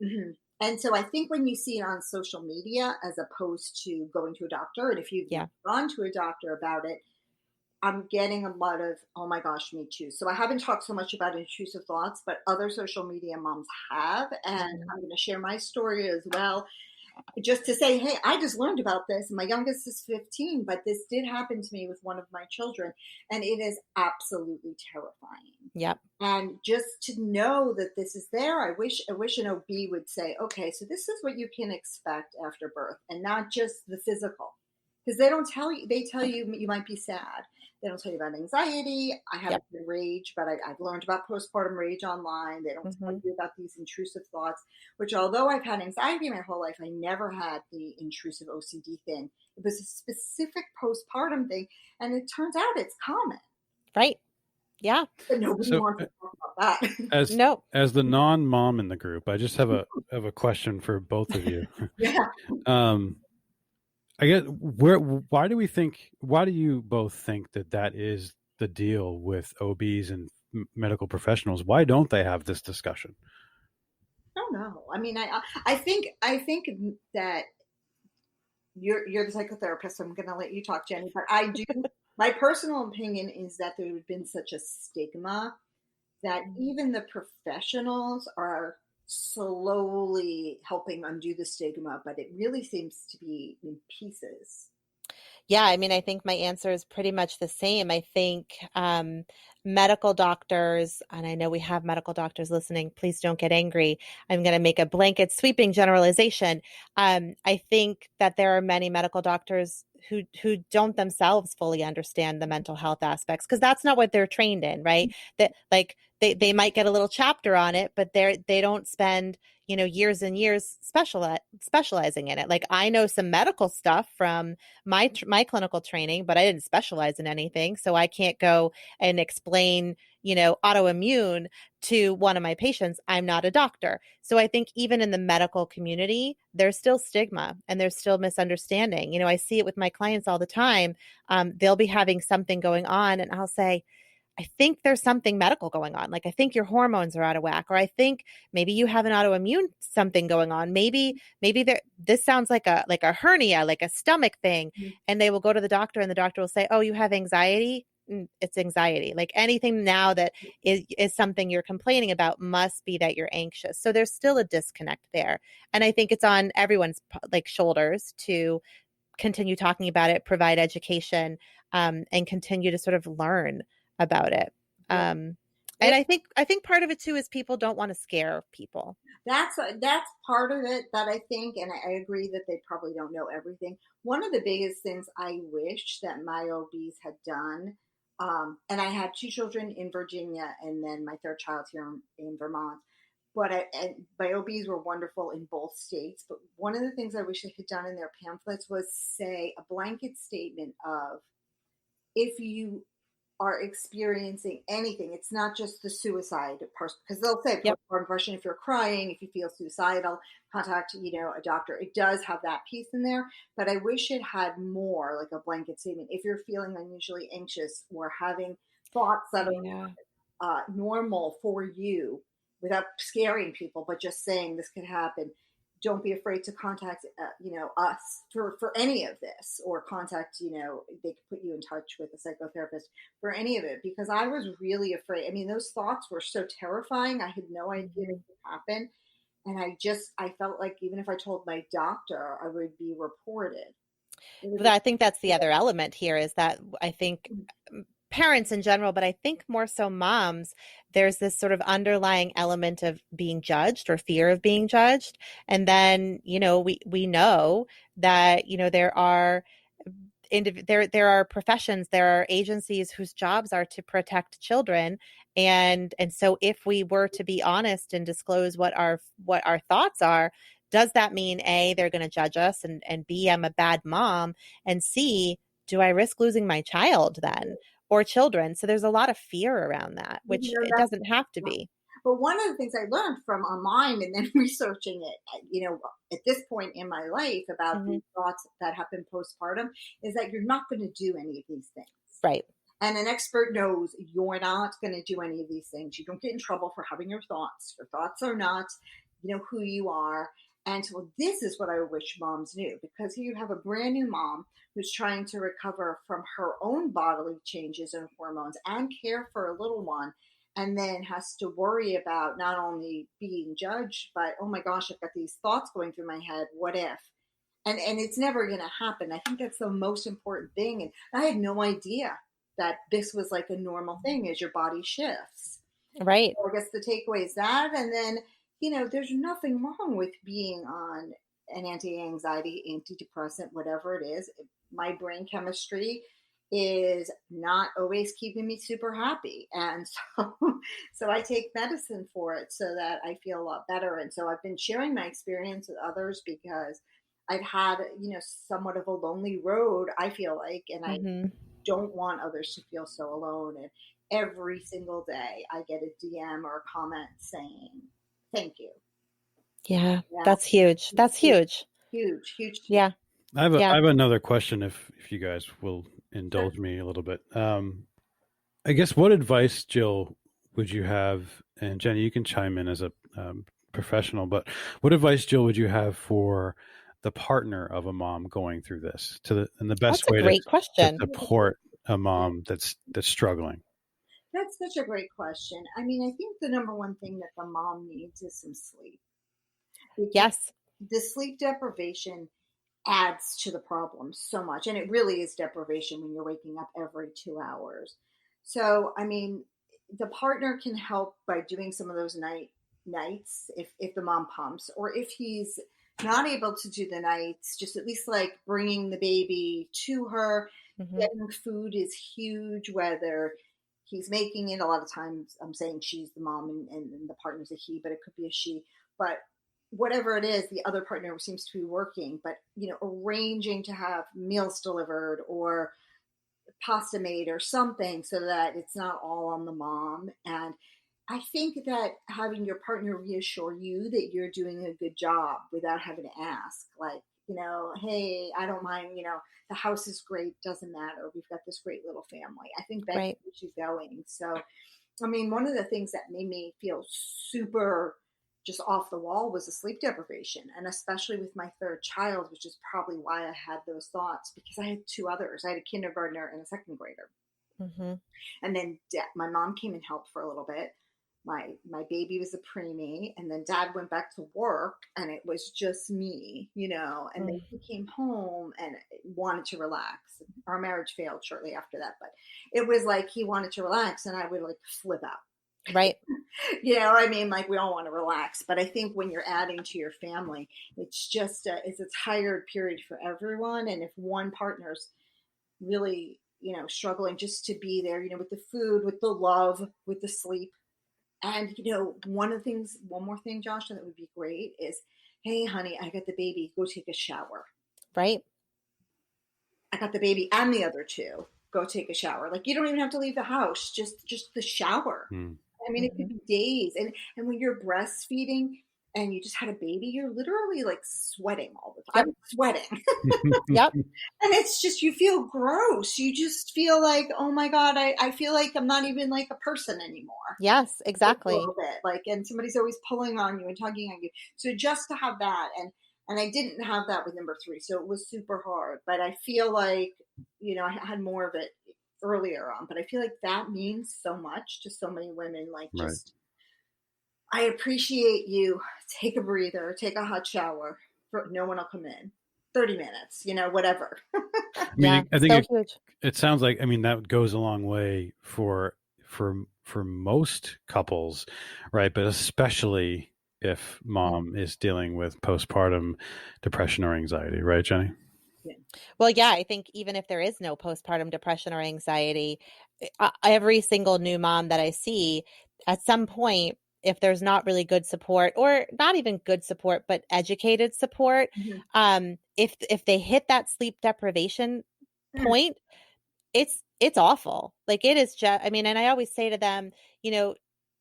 Mm-hmm. And so I think when you see it on social media as opposed to going to a doctor, and if you've gone to a doctor about it, I'm getting a lot of, oh my gosh, me too. So I haven't talked so much about intrusive thoughts, but other social media moms have. And I'm going to share my story as well, just to say, hey, I just learned about this. My youngest is 15, but this did happen to me with one of my children. And it is absolutely terrifying. Yep. And just to know that this is there, I wish an OB would say, okay, so this is what you can expect after birth, and not just the physical. Because they don't tell you, they tell you you might be sad. They don't tell you about anxiety. I haven't been rage, but I've learned about postpartum rage online. They don't tell you about these intrusive thoughts, which, although I've had anxiety my whole life, I never had the intrusive OCD thing. It was a specific postpartum thing, and it turns out it's common. Right. Yeah. But nobody wants to talk about that. As the non-mom in the group, I just have a question for both of you. I guess why do you both think that is the deal with OBs and medical professionals? Why don't they have this discussion? I don't know. I mean, I think that you're the psychotherapist, so I'm going to let you talk, Jenny, but I do. My personal opinion is that there has been such a stigma that even the professionals are slowly helping undo the stigma, but it really seems to be in pieces. Yeah, I mean, I think my answer is pretty much the same. I think medical doctors, and I know we have medical doctors listening, please don't get angry. I'm going to make a blanket sweeping generalization. I think that there are many medical doctors who don't themselves fully understand the mental health aspects, because that's not what they're trained in, right? That like they might get a little chapter on it, but they don't spend, years and years specializing in it. Like I know some medical stuff from my clinical training, but I didn't specialize in anything. So I can't go and explain, autoimmune to one of my patients. I'm not a doctor. So I think even in the medical community, there's still stigma and there's still misunderstanding. I see it with my clients all the time. They'll be having something going on and I'll say, I think there's something medical going on. Like I think your hormones are out of whack, or I think maybe you have an autoimmune something going on. Maybe this sounds like a hernia, like a stomach thing. And they will go to the doctor and the doctor will say, "Oh, you have anxiety." It's anxiety. Like anything now that is something you're complaining about must be that you're anxious. So there's still a disconnect there. And I think it's on everyone's like shoulders to continue talking about it, provide education, and continue to sort of learn about it. Yeah. And I think part of it too is people don't want to scare people. That's part of it that I think, and I agree that they probably don't know everything. One of the biggest things I wish that my OBs had done, and I had two children in Virginia, and then my third child here in Vermont. But and my OBs were wonderful in both states. But one of the things I wish they had done in their pamphlets was say a blanket statement of, if you are experiencing anything, it's not just the suicide person, because they'll say Yep. postpartum depression, if you're crying, if you feel suicidal, contact a doctor. It does have that piece in there, but I wish it had more, like a blanket statement. If you're feeling unusually anxious or having thoughts that Yeah. are normal for you, without scaring people, but just saying this could happen, don't be afraid to contact us for any of this, or contact, they could put you in touch with a psychotherapist for any of it, because I was really afraid. I mean, those thoughts were so terrifying. I had no idea it could happen, and I felt like even if I told my doctor, I would be reported. But I think that's the other element here is that I think parents in general, but I think more so moms, there's this sort of underlying element of being judged or fear of being judged. And then, we know that, there are professions, there are agencies whose jobs are to protect children. And so if we were to be honest and disclose what our thoughts are, does that mean A, they're going to judge us, and B, I'm a bad mom, and C, do I risk losing my child then? Or children. So there's a lot of fear around that, which it doesn't have to be. But one of the things I learned from online and then researching it, at this point in my life about the thoughts that happen postpartum, is that you're not going to do any of these things. Right. And an expert knows you're not going to do any of these things. You don't get in trouble for having your thoughts. Your thoughts are not, who you are. And so this is what I wish moms knew, because here you have a brand new mom who's trying to recover from her own bodily changes and hormones and care for a little one, and then has to worry about not only being judged, but, oh my gosh, I've got these thoughts going through my head. What if? And it's never going to happen. I think that's the most important thing. And I had no idea that this was like a normal thing as your body shifts. Right. So I guess the takeaway is that. And then, there's nothing wrong with being on an anti-anxiety, antidepressant, whatever it is. My brain chemistry is not always keeping me super happy. And so I take medicine for it so that I feel a lot better. And so I've been sharing my experience with others, because I've had, somewhat of a lonely road, I feel like, and I don't want others to feel so alone. And every single day I get a DM or a comment saying, thank you. Yeah. That's huge. That's huge. Huge. Yeah. I have another question, if you guys will indulge me a little bit. I guess, what advice, Jill, would you have, and Jenny, you can chime in as a professional, but what advice, Jill, would you have for the partner of a mom going through this, and the best way to support a mom that's struggling? That's such a great question. I mean, I think the number one thing that the mom needs is some sleep. Yes. The sleep deprivation adds to the problem so much. And it really is deprivation when you're waking up every 2 hours. So, I mean, the partner can help by doing some of those nights if the mom pumps, or if he's not able to do the nights, just at least like bringing the baby to her. Getting food is huge, whether he's making it. A lot of times I'm saying she's the mom and the partner's a he, but it could be a she. But whatever it is, the other partner seems to be working, but arranging to have meals delivered or pasta made or something so that it's not all on the mom. And I think that having your partner reassure you that you're doing a good job without having to ask, like, hey, I don't mind, the house is great, doesn't matter. We've got this great little family. I think that Right. keeps you going. So, I mean, one of the things that made me feel super just off the wall was the sleep deprivation. And especially with my third child, which is probably why I had those thoughts, because I had two others. I had a kindergartner and a second grader. Hmm. And then my mom came and helped for a little bit. My baby was a preemie, and then dad went back to work, and it was just me, and then he came home and wanted to relax. Our marriage failed shortly after that, but it was like he wanted to relax, and I would like flip out. Right. I mean, like, we all want to relax, but I think when you're adding to your family, it's just it's a tired period for everyone. And if one partner's really struggling just to be there, with the food, with the love, with the sleep. And one more thing, Josh, that would be great is, hey honey, I got the baby, go take a shower. Right. I got the baby and the other two, go take a shower. Like, you don't even have to leave the house, just the shower. I mean, it could be days. And when you're breastfeeding and you just had a baby, you're literally like sweating all the time. Yep. I'm sweating. Yep. And it's just, you feel gross. You just feel like, oh my God, I feel like I'm not even like a person anymore. Yes, A exactly. little bit. Like, and somebody's always pulling on you and tugging on you. So just to have that, and I didn't have that with number three, so it was super hard. But I feel like, I had more of it earlier on. But I feel like that means so much to so many women. Like, just, I appreciate you. Take a breather, take a hot shower. No one will come in. 30 minutes, whatever. I mean, I think so huge. it sounds like, I mean, that goes a long way for most couples, right? But especially if mom is dealing with postpartum depression or anxiety, right, Jenny? Yeah. Well, yeah, I think even if there is no postpartum depression or anxiety, every single new mom that I see at some point, if there's not really good support, or not even good support, but educated support, if they hit that sleep deprivation point, it's awful. Like, it is just, I mean, and I always say to them,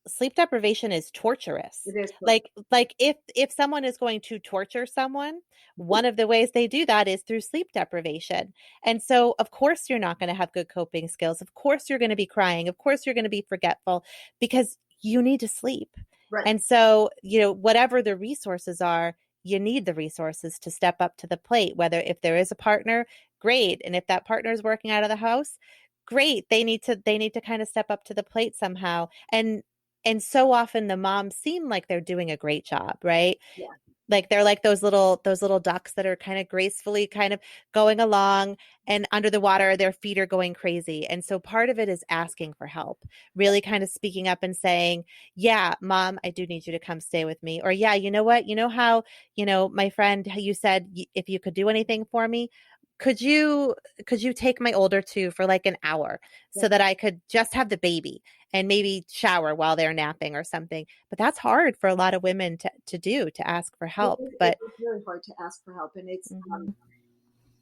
sleep deprivation is torturous. It is. Like if someone is going to torture someone, one of the ways they do that is through sleep deprivation. And so of course you're not going to have good coping skills. Of course you're going to be crying. Of course you're going to be forgetful, because you need to sleep. Right. And so, whatever the resources are, you need the resources to step up to the plate, whether if there is a partner, great. And if that partner is working out of the house, great. They need to kind of step up to the plate somehow. And so often the moms seem like they're doing a great job, right? Yeah. Like they're like those little ducks that are kind of gracefully kind of going along, and under the water, their feet are going crazy. And so part of it is asking for help, really kind of speaking up and saying, yeah, mom, I do need you to come stay with me. Or, yeah, you know what? You know how, my friend, you said if you could do anything for me, could you take my older two for like an hour so that I could just have the baby and maybe shower while they're napping or something? But that's hard for a lot of women to do, to ask for help. But it's really hard to ask for help. And it's,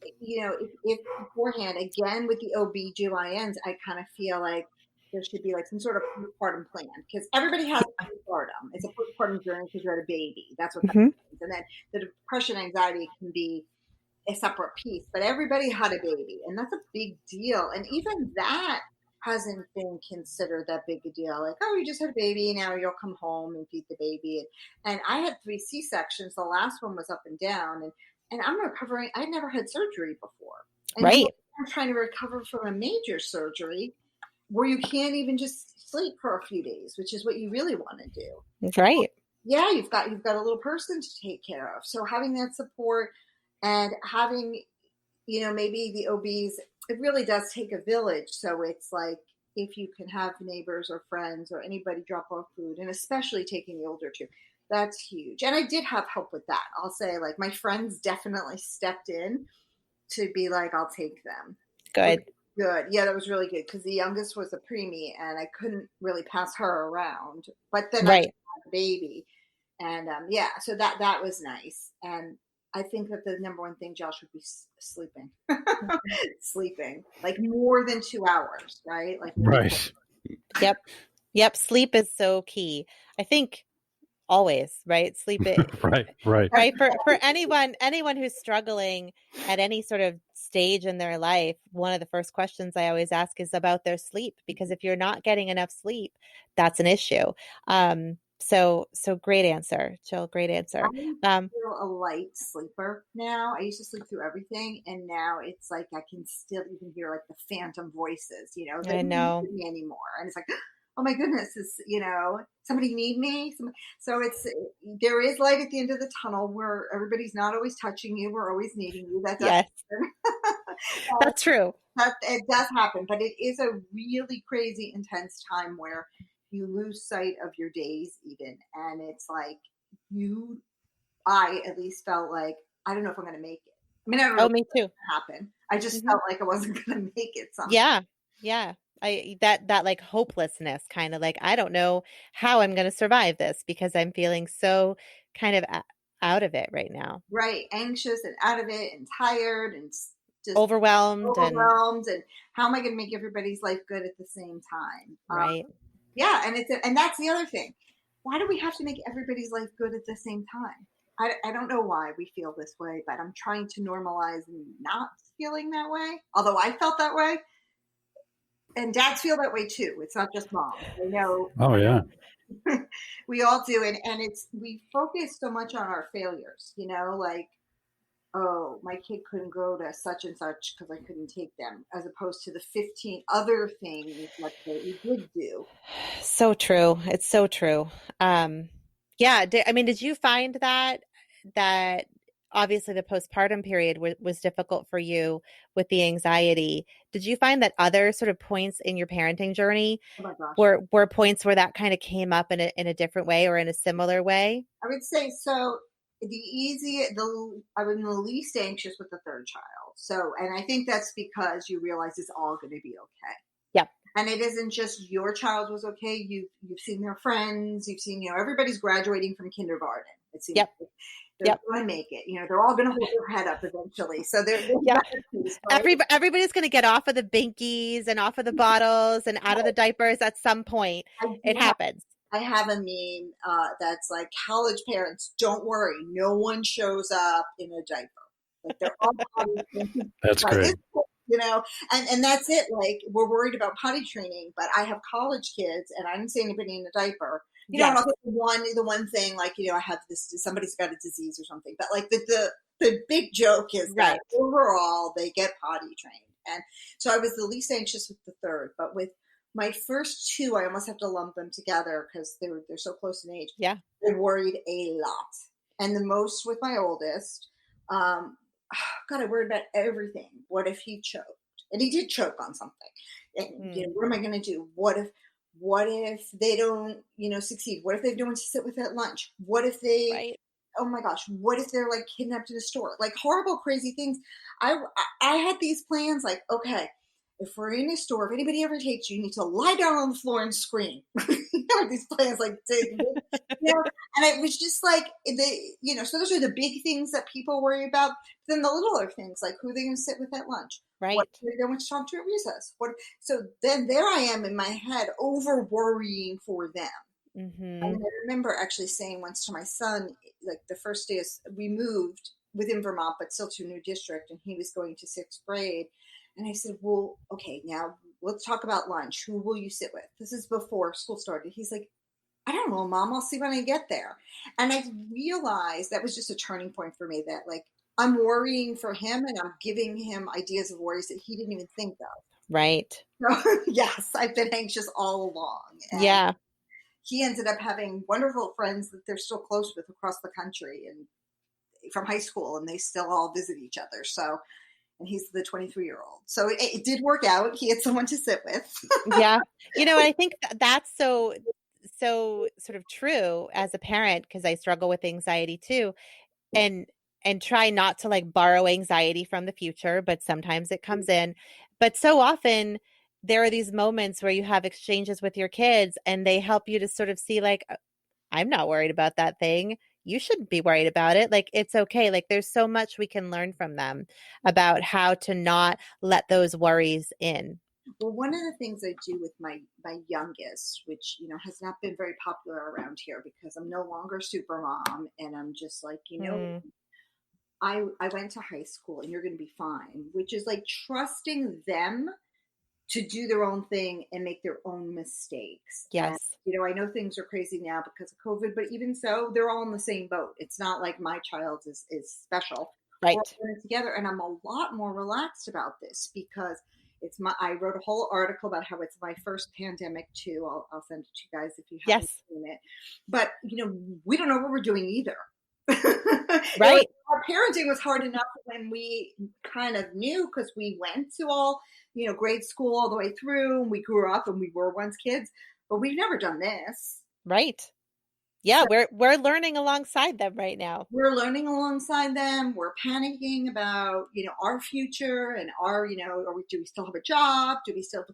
if beforehand, again, with the OB/GYNs, I kind of feel like there should be like some sort of postpartum plan, because everybody has postpartum. It's a postpartum journey because you had a baby. That's what happens. And then the depression, anxiety can be a separate piece, but everybody had a baby, and that's a big deal. And even that hasn't been considered that big a deal. Like, oh, you just had a baby, now you'll come home and feed the baby. And I had 3 C-sections. The last one was up and down, and I'm recovering. I'd never had surgery before, and right. I'm trying to recover from a major surgery where you can't even just sleep for a few days, which is what you really want to do. That's right. Yeah, you've got a little person to take care of. So having that support, and having, maybe the OBs, it really does take a village. So it's like, if you can have neighbors or friends or anybody drop off food, and especially taking the older two, that's huge. And I did have help with that. I'll say, like, my friends definitely stepped in to be like, I'll take them. Good. Good. Yeah, that was really good, because the youngest was a preemie and I couldn't really pass her around. But then I had a baby. And yeah, so that was nice. And I think that the number one thing, Josh, would be sleeping. Sleeping like more than 2 hours, right? Like more. Right. Yep. Yep. Sleep is so key. I think always, right? Sleep it, Right. Right. right? For anyone who's struggling at any sort of stage in their life, one of the first questions I always ask is about their sleep, because if you're not getting enough sleep, that's an issue. So great answer, Jill. Great answer. I feel a light sleeper now. I used to sleep through everything, and now it's like I can still even hear like the phantom voices, that I don't even know. hear me anymore. And it's like, oh my goodness, is somebody need me? So there is light at the end of the tunnel where everybody's not always touching you. We're always needing you. That does Yes, happen. that's true. That it does happen, but it is a really crazy, intense time where you lose sight of your days, even, and it's like you I at least felt like I don't know if I'm going to make it. I mean, I don't know Oh, if me it's too. going to happen. I just Mhm. felt like I wasn't going to make it somehow. Yeah. Yeah. That like hopelessness, kind of like, I don't know how I'm going to survive this, because I'm feeling so kind of out of it right now. Right, anxious and out of it and tired and just Overwhelmed and overwhelmed. And how am I going to make everybody's life good at the same time? right. Yeah, and that's the other thing. Why do we have to make everybody's life good at the same time? I don't know why we feel this way, but I'm trying to normalize not feeling that way. Although I felt that way, and dads feel that way too. It's not just moms. I know Oh yeah. we all do, and we focus so much on our failures. Like, oh, my kid couldn't go to such and such because I couldn't take them, as opposed to the 15 other things, let's say, we did do. So true. It's so true. Um, yeah. I mean, did you find that obviously the postpartum period was difficult for you with the anxiety? Did you find that other sort of points in your parenting journey Oh my gosh. were points where that kind of came up in a different way or in a similar way? I would say so. I was the least anxious with the third child. So, and I think that's because you realize it's all going to be okay. Yep. And it isn't just your child was okay. You've seen their friends. You've seen everybody's graduating from kindergarten. It seems Yep. like they're Yep. going to make it. They're all going to hold their head up eventually. So they're Yep. piece, right? Everybody's going to get off of the binkies and off of the bottles and out of the diapers at some point. I It do happens. I have a meme that's like, college parents, don't worry, no one shows up in a diaper. Like, they're all potty trained That's by this great. point, and that's it. Like, we're worried about potty training, but I have college kids, and I didn't see anybody in a diaper. And Yes. I'll get the one thing, like, I have this, somebody's got a disease or something, but like the big joke is that Right. overall they get potty trained. And so I was the least anxious with the third, but with my first two, I almost have to lump them together because they're so close in age. Yeah. I worried a lot, and the most with my oldest. God, I worried about everything. What if he choked? And he did choke on something. And what am I going to do? What if they don't, succeed? What if they don't want to sit with at lunch? What if they? Right. Oh my gosh! What if they're like kidnapped in a store? Like, horrible, crazy things. I had these plans. Like, okay, if we're in a store, if anybody ever takes you, you need to lie down on the floor and scream. These plans, like, and it was just like so those are the big things that people worry about. Then the littler things, like, who are they going to sit with at lunch? What Right. if they want to talk to at recess? So then there I am in my head, over worrying for them. Mm-hmm. And I remember actually saying once to my son, like, the first day we moved within Vermont, but still to a new district, and he was going to sixth grade. And I said, well, okay, now let's talk about lunch. Who will you sit with? This is before school started. He's like, I don't know, Mom. I'll see when I get there. And I realized that was just a turning point for me, that, like, I'm worrying for him and I'm giving him ideas of worries that he didn't even think of. Right. So, yes, I've been anxious all along. And Yeah. he ended up having wonderful friends that they're still close with across the country and from high school, and they still all visit each other. So, and he's the 23-year-old. So it did work out. He had someone to sit with. Yeah. I think that's so sort of true as a parent, because I struggle with anxiety too, and try not to like borrow anxiety from the future, but sometimes it comes in. But so often there are these moments where you have exchanges with your kids and they help you to sort of see, like, I'm not worried about that thing. You shouldn't be worried about it. Like, it's okay. Like, there's so much we can learn from them about how to not let those worries in. Well, one of the things I do with my youngest, which has not been very popular around here because I'm no longer super mom, and I'm just like, Mm, I went to high school and you're going to be fine, which is like trusting them to do their own thing and make their own mistakes. And yes. I know things are crazy now because of COVID, but even so, they're all in the same boat. It's not like my child is special. We're Right. all in it together, and I'm a lot more relaxed about this because I wrote a whole article about how it's my first pandemic too. I'll send it to you guys if you haven't Yes. seen it. But we don't know what we're doing either. Right. Our parenting was hard enough when we kind of knew because we went to all grade school all the way through, and we grew up and we were once kids, but we've never done this. Right. Yeah, So we're learning alongside them right now. we're learning alongside them. We're panicking about, our future and do we still have a job? Do we still,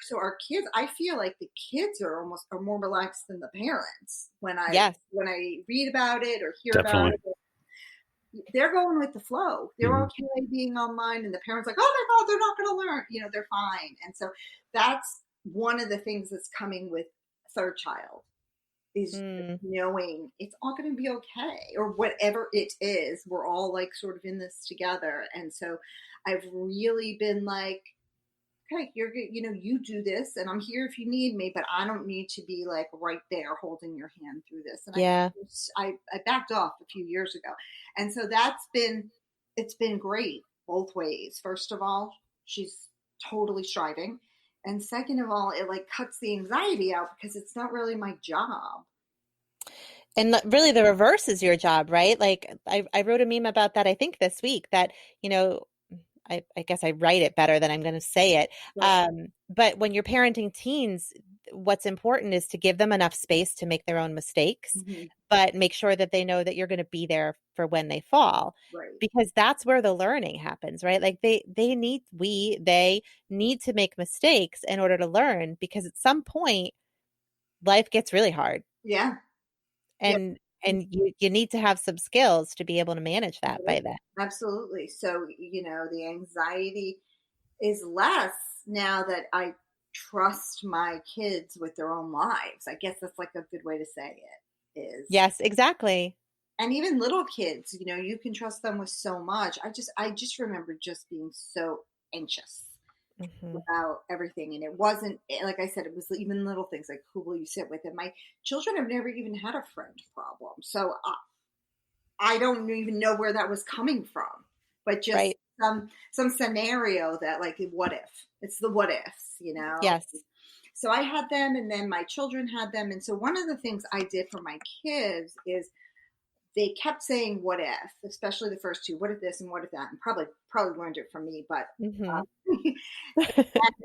so our kids, I feel like the kids are more relaxed than the parents Yes. when I read about it or hear about Definitely. it. They're going with the flow. They're Mhm. okay being online, and the parents like, oh my God, they're not going to learn. They're fine. And so that's one of the things that's coming with third child is Mm. knowing it's all going to be okay, or whatever it is. We're all like sort of in this together. And so I've really been like, okay, you do this, and I'm here if you need me, but I don't need to be like right there holding your hand through this. And Yeah. I backed off a few years ago, and so it's been great both ways. First of all, she's totally striving, and second of all, it like cuts the anxiety out because it's not really my job. And really the reverse is your job, right? Like I wrote a meme about that, I think this week, that, I guess I write it better than I'm going to say it. Right. But when you're parenting teens, what's important is to give them enough space to make their own mistakes, Mhm. but make sure that they know that you're going to be there for when they fall, Right. because that's where the learning happens, right? Like they need to make mistakes in order to learn, because at some point life gets really hard, Yeah. Yeah. and you need to have some skills to be able to manage that by then. Absolutely. So, the anxiety is less now that I trust my kids with their own lives. I guess that's like a good way to say it is. Yes, exactly. And even little kids, you can trust them with so much. I just remember just being so anxious Hmm. about everything. And it wasn't, like I said, it was even little things like, who will you sit with? And my children have never even had a friend problem. So I don't even know where that was coming from, but just Right. some scenario that like, what if? It's the what ifs. Yes. So I had them, and then my children had them, and so one of the things I did for my kids is they kept saying what if, especially the first two, what if this and what if that, and probably learned it from me, but Hmm.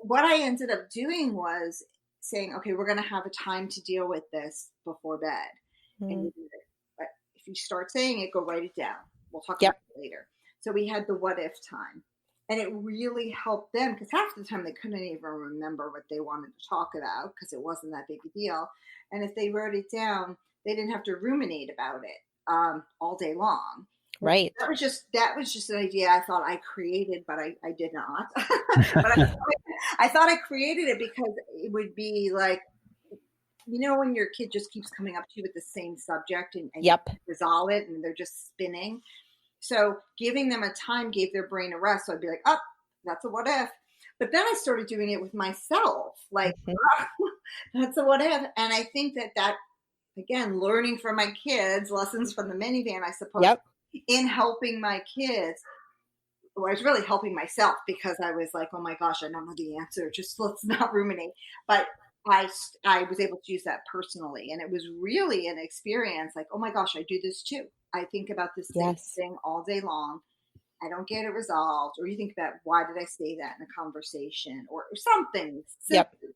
what I ended up doing was saying, okay, we're going to have a time to deal with this before bed. And you do it. But if you start saying it, go write it down. We'll talk about Yep. it later. So we had the what if time. And it really helped them because half the time they couldn't even remember what they wanted to talk about because it wasn't that big a deal. And if they wrote it down, they didn't have to ruminate about it all day long. Right. That was just an idea I thought I created, but I did not. But I thought I created it because it would be like, when your kid just keeps coming up to you with the same subject and you Yep. resolve it and they're just spinning. So giving them a time gave their brain a rest. So I'd be like, oh, that's a what if. But then I started doing it with myself. Like, Mhm. that's a what if. And I think that, again, learning from my kids, lessons from the minivan, I suppose, Yep. in helping my kids. Well, I was really helping myself because I was like, oh my gosh, I don't know the answer. Just let's not ruminate. But I was able to use that personally. And it was really an experience like, oh my gosh, I do this too. I think about this same Yes. thing all day long. I don't get it resolved. Or you think about why did I say that in a conversation or something Yep. simple.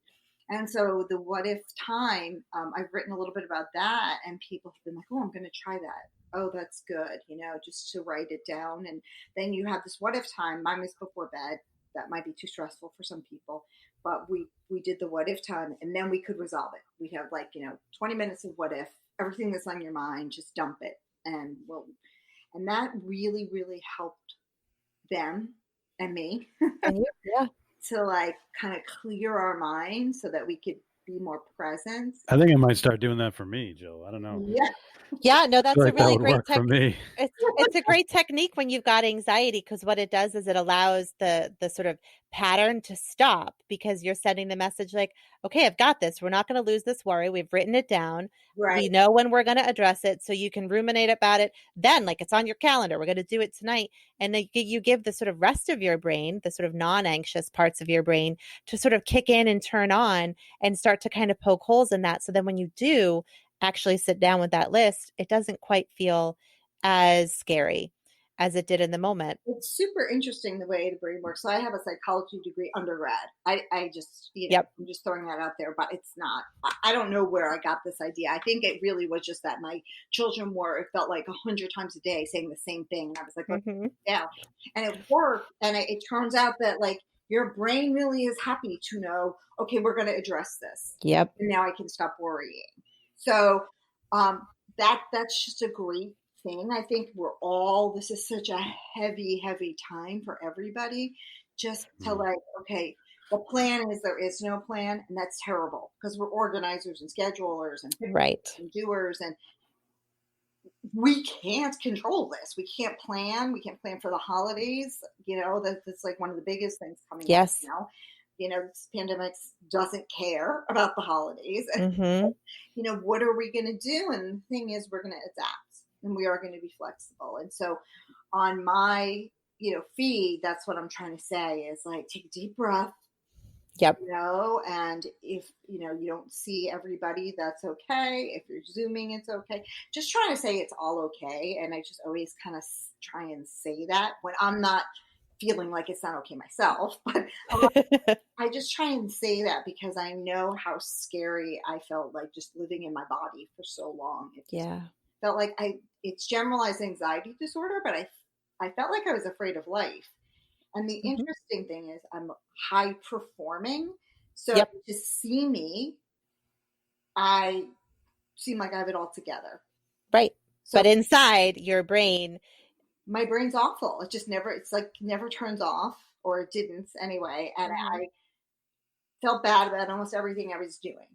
And so the what if time, I've written a little bit about that, and people have been like, oh, I'm going to try that. Oh, that's good, just to write it down. And then you have this what if time. Mine was before bed. That might be too stressful for some people. But we did the what if time, and then we could resolve it. We'd have like, 20 minutes of what if everything that's on your mind, just dump it. And that really, really helped them and me And you, yeah. to like kind of clear our minds so that we could be more present. I think I might start doing that for me, Jill. I don't know. Yeah. Yeah, no, I that's feel a like that really would great work for me. it's a great technique when you've got anxiety, because what it does is it allows the sort of pattern to stop, because you're sending the message like, okay, I've got this. We're not going to lose this worry. We've written it down. Right. We know when we're going to address it, so you can ruminate about it. Then, like, it's on your calendar. We're going to do it tonight. And then you give the sort of rest of your brain, the sort of non-anxious parts of your brain, to sort of kick in and turn on and start to kind of poke holes in that. So then when you do actually sit down with that list, it doesn't quite feel as scary as it did in the moment. It's super interesting the way the brain works. So I have a psychology degree undergrad. I just, Yep. I'm just throwing that out there, but it's not, I don't know where I got this idea. I think it really was just that my children were, it felt like 100 times a day saying the same thing. And I was like, Mm-hmm. yeah. And it worked. And it turns out that like your brain really is happy to know, okay, we're going to address this. Yep. And now I can stop worrying. So that's just a great thing. I think this is such a heavy, heavy time for everybody, just to like, okay, the plan is there is no plan, and that's terrible because we're organizers and schedulers and Right. and doers, and we can't control this. We can't plan. We can't plan for the holidays. That's like one of the biggest things coming up now. This pandemic doesn't care about the holidays. Mm-hmm. What are we going to do? And the thing is, we're going to adapt, and we are going to be flexible. And so on my, feed, that's what I'm trying to say is like, take a deep breath. Yep. And if, you don't see everybody, that's okay. If you're Zooming, it's okay. Just trying to say it's all okay. And I just always kind of try and say that when I'm not feeling like it's not okay myself, but I just try and say that because I know how scary I felt like just living in my body for so long. It just felt like it's generalized anxiety disorder, but I felt like I was afraid of life. And the interesting thing is I'm high performing. So to see me, I seem like I have it all together. Right. So, but inside your brain, my brain's awful. It just never turns off, or it didn't anyway. And I felt bad about almost everything I was doing.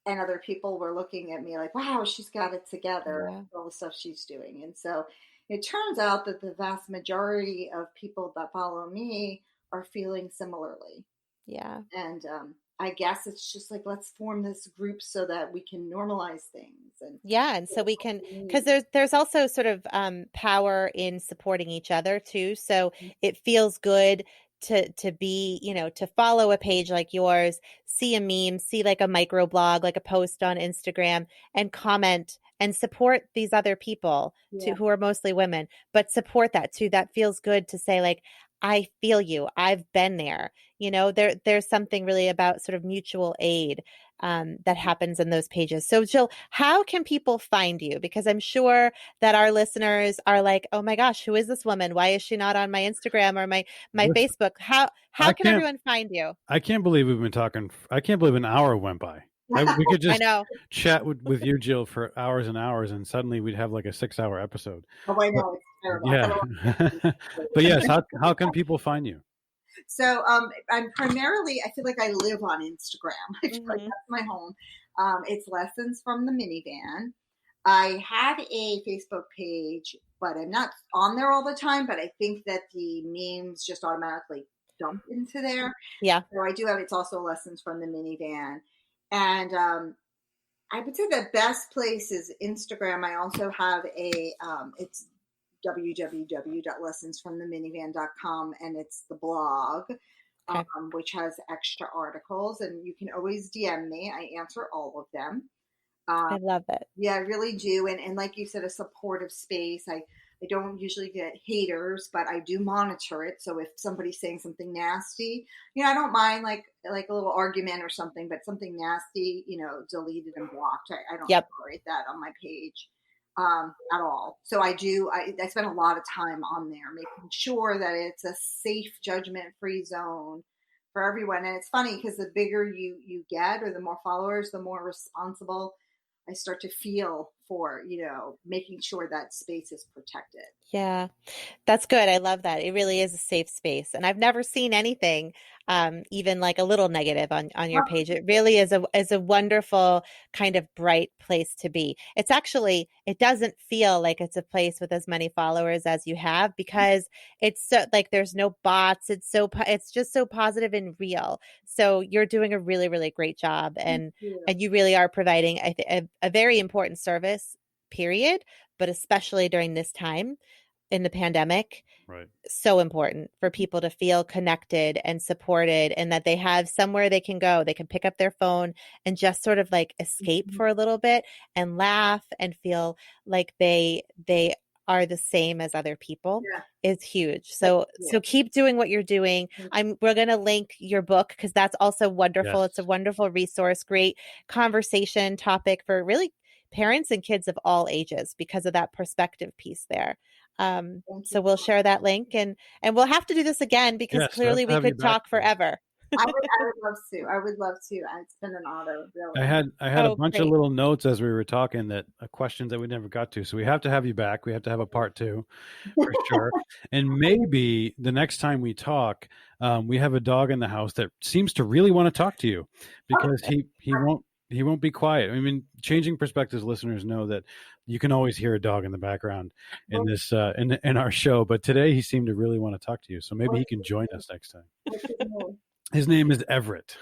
And other people were looking at me like, wow, she's got it together, all the stuff she's doing. And so it turns out that the vast majority of people that follow me are feeling similarly. Yeah. And I guess it's just like, let's form this group so that we can normalize things. And so we can, because there's also sort of power in supporting each other too. So it feels good to be, to follow a page like yours, see a meme, see like a microblog, like a post on Instagram, and comment and support these other people who are mostly women, but support that too. That feels good to say like, I feel you. I've been there. There's something really about sort of mutual aid that happens in those pages. So Jill, how can people find you? Because I'm sure that our listeners are like, oh my gosh, who is this woman? Why is she not on my Instagram or my Facebook? How can everyone find you? I can't believe we've been talking. I can't believe an hour went by. We could just chat with you, Jill, for hours and hours, and suddenly we'd have like a 6-hour episode. Oh, I know. It's terrible. Yeah. But yes, how can people find you? So I'm primarily, I feel like I live on Instagram. I feel like that's my home. It's Lessons from the Minivan. I have a Facebook page, but I'm not on there all the time, but I think that the memes just automatically dump into there. Yeah. So I do have, it's also Lessons from the Minivan. And I would say the best place is Instagram. I also have it's www.lessonsfromtheminivan.com, and it's the blog, which has extra articles, and you can always DM me. I answer all of them. I love it. Yeah, I really do. And like you said, a supportive space. I don't usually get haters, but I do monitor it. So if somebody's saying something nasty, I don't mind like a little argument or something, but something nasty, deleted and blocked. I don't tolerate that on my page at all. So I spend a lot of time on there making sure that it's a safe, judgment-free zone for everyone. And it's funny because the bigger you get or the more followers, the more responsible I start to feel for, making sure that space is protected. Yeah, that's good. I love that. It really is a safe space. And I've never seen anything, even like a little negative on your page. It really is a wonderful kind of bright place to be. It's actually, it doesn't feel like it's a place with as many followers as you have, because it's so like there's no bots. It's just so positive and real. So you're doing a really, really great job, and you really are providing a very important service, period, but especially during this time in the pandemic. Right. So important for people to feel connected and supported, and that they have somewhere they can go. They can pick up their phone and just sort of like escape for a little bit and laugh and feel like they are the same as other people. Is huge. So keep doing what you're doing. We're going to link your book, because that's also wonderful. Yes. It's a wonderful resource, great conversation topic for really parents and kids of all ages, because of that perspective piece there. So we'll share that link, and we'll have to do this again, because clearly we could talk forever. I would love to. I would love to. It's been an honor, really. I had a bunch of little notes as we were talking, that questions that we never got to. So we have to have you back. We have to have a part 2 for sure. And maybe the next time we talk, we have a dog in the house that seems to really want to talk to you, because he won't be quiet. I mean, Changing Perspectives listeners know that you can always hear a dog in the background in this in our show. But today he seemed to really want to talk to you. So maybe he can join us next time. His name is Everett.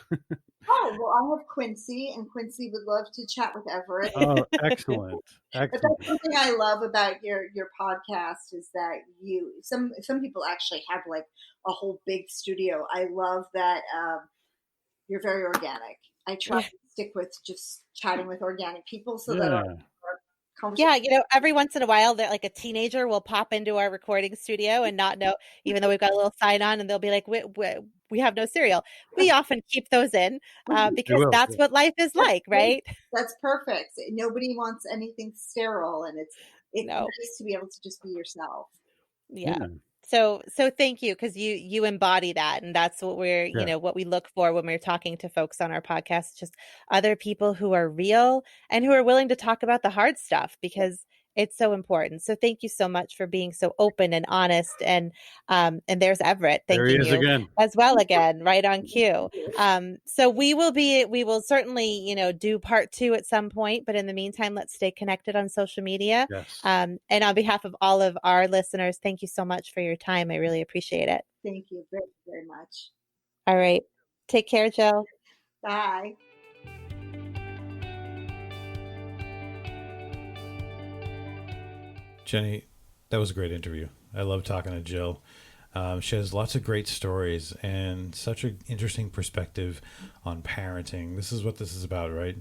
Oh, well, I have Quincy, and Quincy would love to chat with Everett. Oh, excellent. But that's something I love about your podcast, is that some people actually have like a whole big studio. I love that you're very organic. I try to stick with just chatting with organic people, so that our every once in a while, that like a teenager will pop into our recording studio and not know, even though we've got a little sign on, and they'll be like, we have no cereal. We often keep those in because that's what life is like, right? That's perfect. Nobody wants anything sterile, and it's nice to be able to just be yourself. Yeah. So thank you, because you embody that, and that's what we're what we look for when we're talking to folks on our podcast, just other people who are real and who are willing to talk about the hard stuff, because it's so important. So thank you so much for being so open and honest. And there's Everett thanking you again. As well, again, right on cue. So we will certainly, do part 2 at some point, but in the meantime, let's stay connected on social media. Yes. And on behalf of all of our listeners, thank you so much for your time. I really appreciate it. Thank you very, very much. All right. Take care, Jill. Bye. Jenny, that was a great interview. I love talking to Jill. She has lots of great stories and such an interesting perspective on parenting. This is what this is about, right?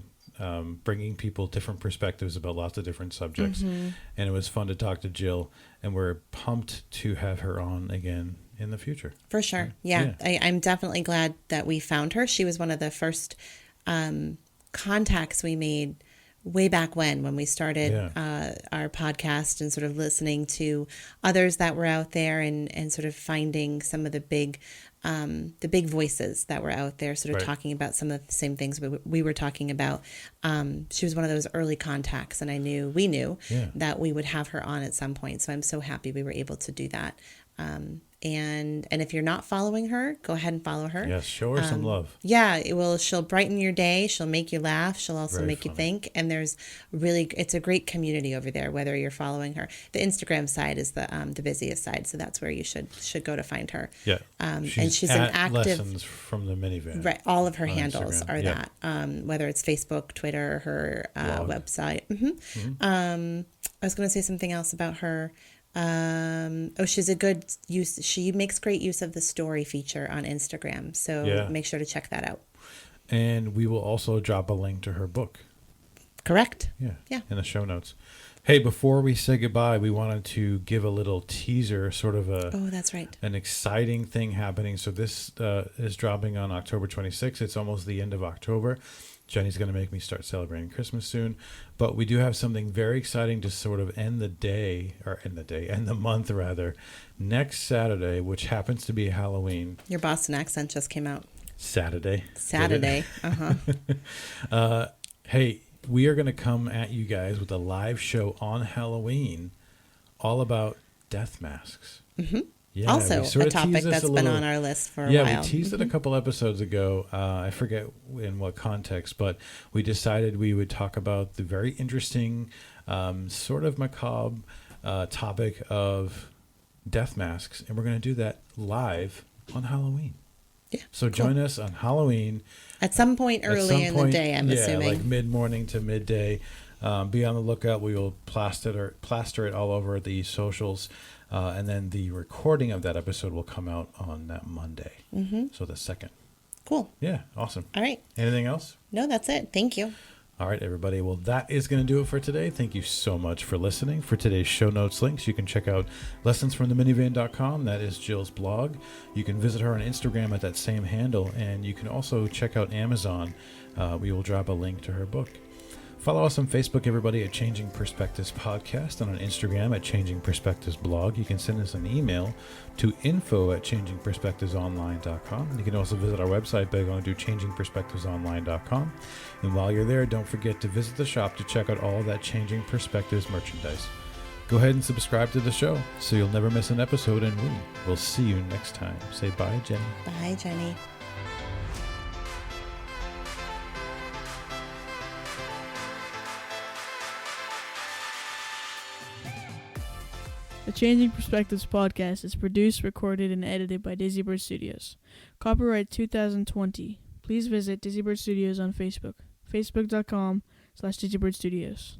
Bringing people different perspectives about lots of different subjects. Mm-hmm. And it was fun to talk to Jill, and we're pumped to have her on again in the future. For sure. Yeah. I'm definitely glad that we found her. She was one of the first contacts we made way back when we started our podcast, and sort of listening to others that were out there, and sort of finding some of the big voices that were out there, sort of talking about some of the same things we were talking about. She was one of those early contacts, and we knew that we would have her on at some point. So I'm so happy we were able to do that. And if you're not following her, go ahead and follow her. Yes, show her some love. Yeah, she'll brighten your day. She'll make you laugh. She'll also make you think. And it's a great community over there, whether you're following her. The Instagram side is the busiest side, so that's where you should go to find her. Yeah, and she's an active lessons from the Minivan. Right, all of her handles Instagram. Are that. Whether it's Facebook, Twitter, her website. Mm-hmm. Mm-hmm. I was going to say something else about her. She's a good use. She makes great use of the story feature on Instagram. So make sure to check that out. And we will also drop a link to her book. Correct. Yeah. In the show notes. Hey, before we say goodbye, we wanted to give a little teaser, sort of that's right. An exciting thing happening. So this is dropping on October 26th. It's almost the end of October. Jenny's going to make me start celebrating Christmas soon. But we do have something very exciting to sort of end the month rather, next Saturday, which happens to be Halloween. Your Boston accent just came out. Saturday. Uh-huh. Hey, we are going to come at you guys with a live show on Halloween all about death masks. Mm-hmm. Yeah, also, we sort a of topic teased this that's been on our list for a while. Yeah, we teased it a couple episodes ago. I forget in what context, but we decided we would talk about the very interesting, sort of macabre topic of death masks, and we're going to do that live on Halloween. Yeah, so join us on Halloween at some point early in the day. I'm assuming, like mid-morning to midday. Be on the lookout. We will plaster it all over the socials, and then the recording of that episode will come out on that Monday. Mm-hmm. So the 2nd. Cool. Yeah, awesome. All right. Anything else? No, that's it. Thank you. All right, everybody. Well, that is going to do it for today. Thank you so much for listening. For today's show notes links, you can check out lessonsfromtheminivan.com. That is Jill's blog. You can visit her on Instagram at that same handle, and you can also check out Amazon. We will drop a link to her book. Follow us on Facebook, everybody, at Changing Perspectives Podcast, and on Instagram at Changing Perspectives Blog. You can send us an email to info@changingperspectivesonline.com. You can also visit our website by going to changingperspectivesonline.com. And while you're there, don't forget to visit the shop to check out all of that Changing Perspectives merchandise. Go ahead and subscribe to the show so you'll never miss an episode, and we will see you next time. Say bye, Jenny. Bye, Jenny. The Changing Perspectives podcast is produced, recorded, and edited by Dizzy Bird Studios. Copyright 2020. Please visit Dizzy Bird Studios on Facebook. Facebook.com/Dizzy Bird Studios.